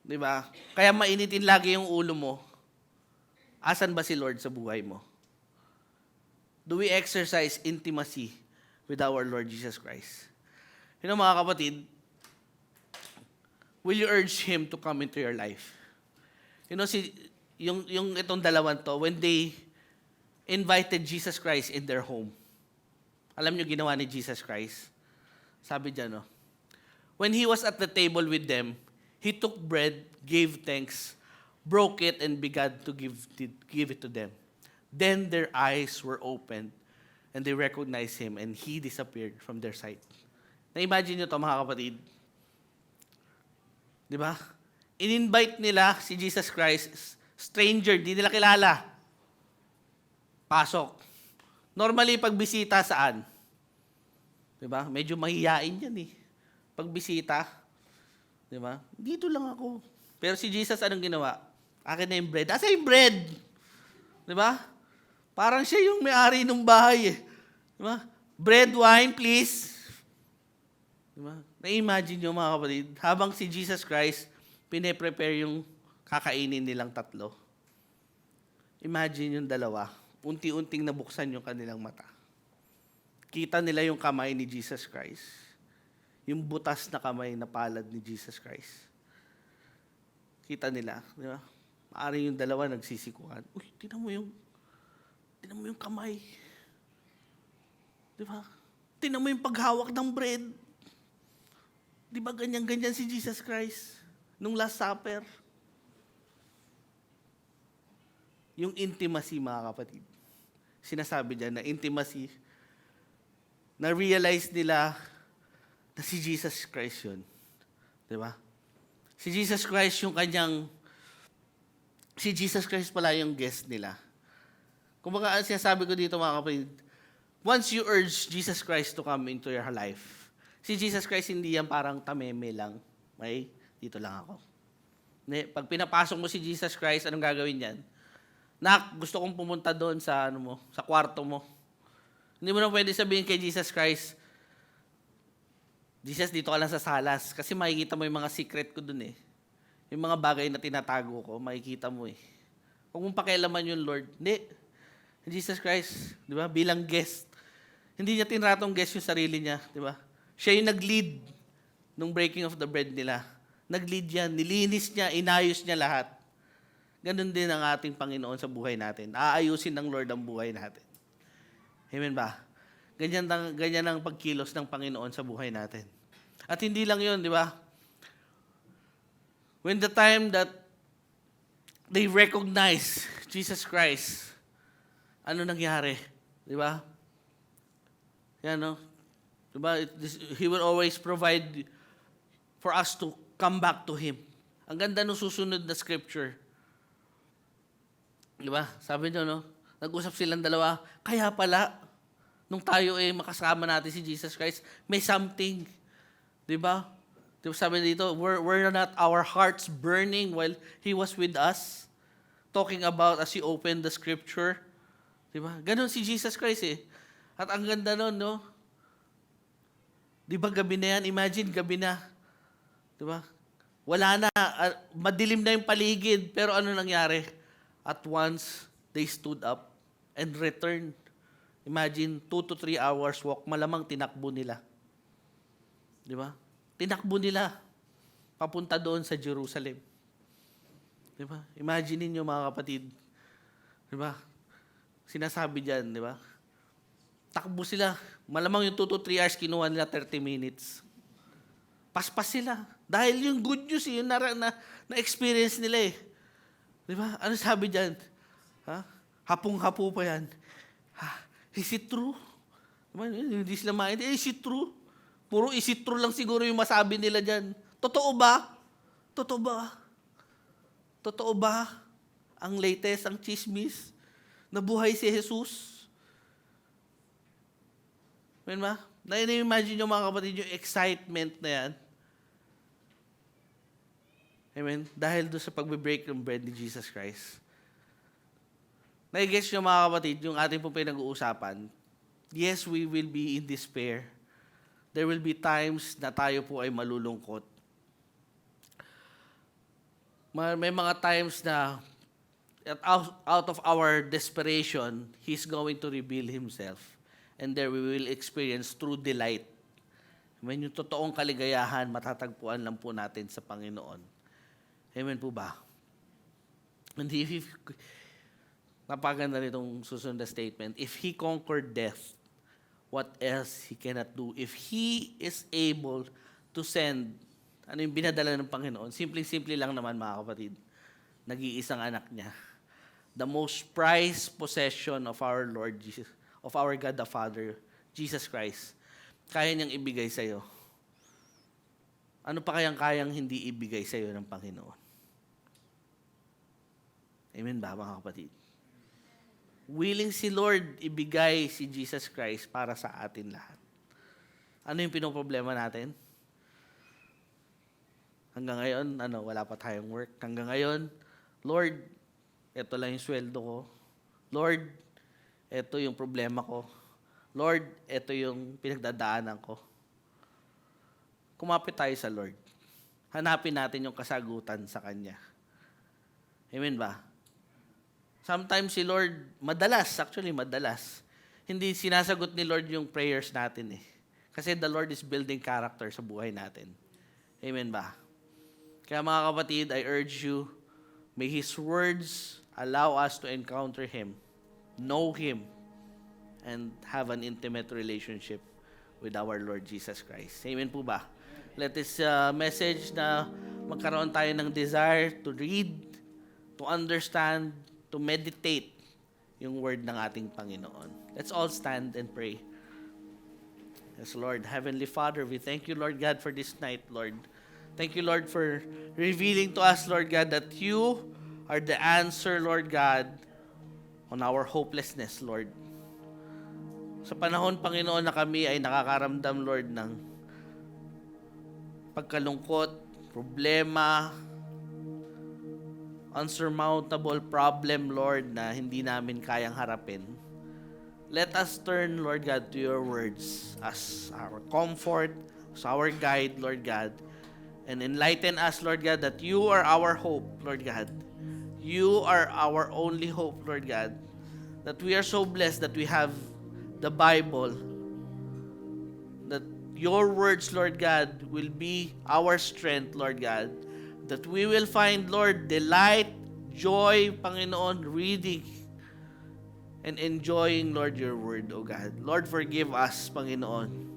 di ba? Kaya mainitin lagi yung ulo mo. Asan ba si Lord sa buhay mo? Do we exercise intimacy with our Lord Jesus Christ? You know mga kapatid, will you urge Him to come into your life? You know, yung itong dalawan to, when they invited Jesus Christ in their home, alam niyo ginawa ni Jesus Christ? Sabi diyan, no? When He was at the table with them, He took bread, gave thanks, broke it, and began to give it to them. Then their eyes were opened, and they recognized Him, and He disappeared from their sight. Na-imagine niyo to mga kapatid? Di ba? In-invite nila si Jesus Christ, stranger, di nila kilala. Pasok. Normally, pagbisita saan? Di ba? Medyo mahihain yan eh. Pagbisita, di ba? Dito lang ako. Pero si Jesus, anong ginawa? Akin na yung bread. Asa yung bread? Di ba? Parang siya yung may-ari ng bahay eh. Di ba? Bread, wine, please. Di ba? Na-imagine nyo mga kapatid, habang si Jesus Christ, pine-prepare yung kakainin nilang tatlo. Imagine yung dalawa, unti-unting nabuksan yung kanilang mata. Kita nila yung kamay ni Jesus Christ. Yung butas na kamay na palad ni Jesus Christ. Kita nila, di ba? Maaring yung dalawa nagsisikuhan. Uy, tinan mo yung kamay. Di ba? Tinan mo yung paghawak ng bread. Di ba ganyan-ganyan si Jesus Christ nung Last Supper? Yung intimacy, mga kapatid. Sinasabi dyan na intimacy, na-realize nila na si Jesus Christ yun. Di ba? Si Jesus Christ pala yung guest nila. Kumbaga, ang sinasabi ko dito, mga kapatid, once you urge Jesus Christ to come into your life, si Jesus Christ hindi yan parang tameme lang. Okay? Dito lang ako. Pag pinapasok mo si Jesus Christ, anong gagawin yan? Nak, gusto kong pumunta doon sa sa kwarto mo. Hindi mo na pwede sabihin kay Jesus Christ, Jesus, dito ka lang sa salas. Kasi makikita mo yung mga secret ko doon eh. Yung mga bagay na tinatago ko, makikita mo eh. Huwag mong pakialaman yung Lord. Hindi. Jesus Christ, di ba, bilang guest. Hindi niya tinratong guest yung sarili niya, di ba? Siya yung nag-lead nung breaking of the bread nila. Nag-lead yan, nilinis niya, inayos niya lahat. Ganun din ang ating Panginoon sa buhay natin. Aayusin ng Lord ang buhay natin. Amen ba? Ganyan ang pagkilos ng Panginoon sa buhay natin. At hindi lang yun, di ba? When the time that they recognize Jesus Christ, ano nangyari? Di ba? Yan, no? Di ba? He will always provide for us to come back to Him. Ang ganda ng susunod na scripture. Di ba? Sabi nyo, no? Nag-usap silang dalawa. Kaya pala, nung tayo makasama natin si Jesus Christ, may something. Di ba? Di ba sabi dito, were not our hearts burning while He was with us? Talking about as He opened the scripture. Di ba? Ganon si Jesus Christ eh. At ang ganda nun, no? Di ba gabi na yan? Imagine, gabi na. Di ba? Wala na. Madilim na yung paligid. Pero ano nangyari? At once, they stood up and returned. Imagine, 2 to 3 hours walk, malamang tinakbo nila. Di ba? Tinakbo nila papunta doon sa Jerusalem. Di ba? Imagine niyo mga kapatid. Di ba? Sinasabi diyan, di ba? Takbo sila. Malamang yung 2 to 3 hours, kinuha nila 30 minutes. Paspas sila. Dahil yung good news, yung na-experience nila eh. Di ba? Ano sabi diyan? Ha? Hapong-hapo pa yan. Is it true? Diba? Hindi sila maintindihan. Is it true? Puro is it true lang siguro yung masabi nila dyan. Totoo ba? Totoo ba? Totoo ba ang latest, ang chismis? Nabuhay si Jesus? Amen ba? Na-imagine nyo mga kapatid yung excitement na yan. Amen? Dahil doon sa pagbe-break ng bread ni Jesus Christ. Nai-guess nyo mga kapatid, yung ating pong pinag-uusapan, yes, we will be in despair. There will be times na tayo po ay malulungkot. May mga times na out of our desperation, He's going to reveal Himself. And there we will experience true delight. Yung totoong kaligayahan, matatagpuan lang po natin sa Panginoon. Amen po ba? And napaganda nitong susunod na statement. If He conquered death, what else He cannot do? If He is able to send, ano yung binadala ng Panginoon? Simple-simple lang naman mga kapatid. Nag-iisang anak niya. The most prized possession of our Lord Jesus, of our God the Father, Jesus Christ, kaya niyang ibigay sa'yo. Ano pa kayang hindi ibigay sa'yo ng Panginoon? Amen ba mga kapatid? Willing si Lord ibigay si Jesus Christ para sa atin lahat. Ano yung pinoproblema natin? Hanggang ngayon, wala pa tayong work. Hanggang ngayon, Lord, ito lang yung sweldo ko. Lord, ito yung problema ko. Lord, ito yung pinagdadaanan ko. Kumapit tayo sa Lord. Hanapin natin yung kasagutan sa Kanya. Amen ba? Sometimes si Lord, madalas, hindi sinasagot ni Lord yung prayers natin eh. Kasi the Lord is building character sa buhay natin. Amen ba? Kaya mga kapatid, I urge you, may His words allow us to encounter Him, know Him, and have an intimate relationship with our Lord Jesus Christ. Amen po ba? Let this message na magkaroon tayo ng desire to read, to understand, to meditate yung word ng ating Panginoon. Let's all stand and pray. Yes, Lord, Heavenly Father, we thank you, Lord God, for this night, Lord. Thank you, Lord, for revealing to us, Lord God, that you are the answer, Lord God, on our hopelessness, Lord. Sa panahon, Panginoon, na kami ay nakakaramdam, Lord, ng pagkalungkot, problema, unsurmountable problem, Lord, na hindi namin kayang harapin. Let us turn, Lord God, to your words as our comfort, as our guide, Lord God, and enlighten us, Lord God, that you are our hope, Lord God. You are our only hope, Lord God. That we are so blessed that we have the Bible, that your words, Lord God, will be our strength, Lord God. That we will find, Lord, delight, joy, Panginoon, reading and enjoying, Lord, your word, O God. Lord, forgive us, Panginoon.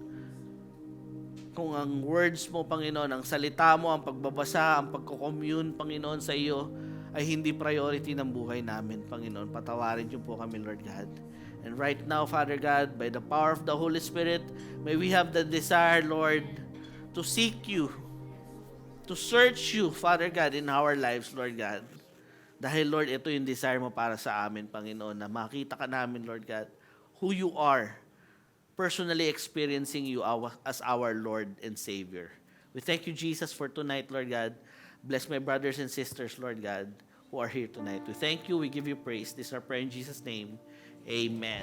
Kung ang words mo, Panginoon, ang salita mo, ang pagbabasa, ang pagko-commune, Panginoon, sa iyo, ay hindi priority ng buhay namin, Panginoon. Patawarin niyo po kami, Lord God. And right now, Father God, by the power of the Holy Spirit, may we have the desire, Lord, to seek you, to search you, Father God, in our lives, Lord God. Dahil, Lord, ito yung desire mo para sa amin, Panginoon, na makita ka namin, Lord God, who you are, personally experiencing you as our Lord and Savior. We thank you, Jesus, for tonight, Lord God. Bless my brothers and sisters, Lord God, who are here tonight. We thank you. We give you praise. This is our prayer in Jesus' name. Amen.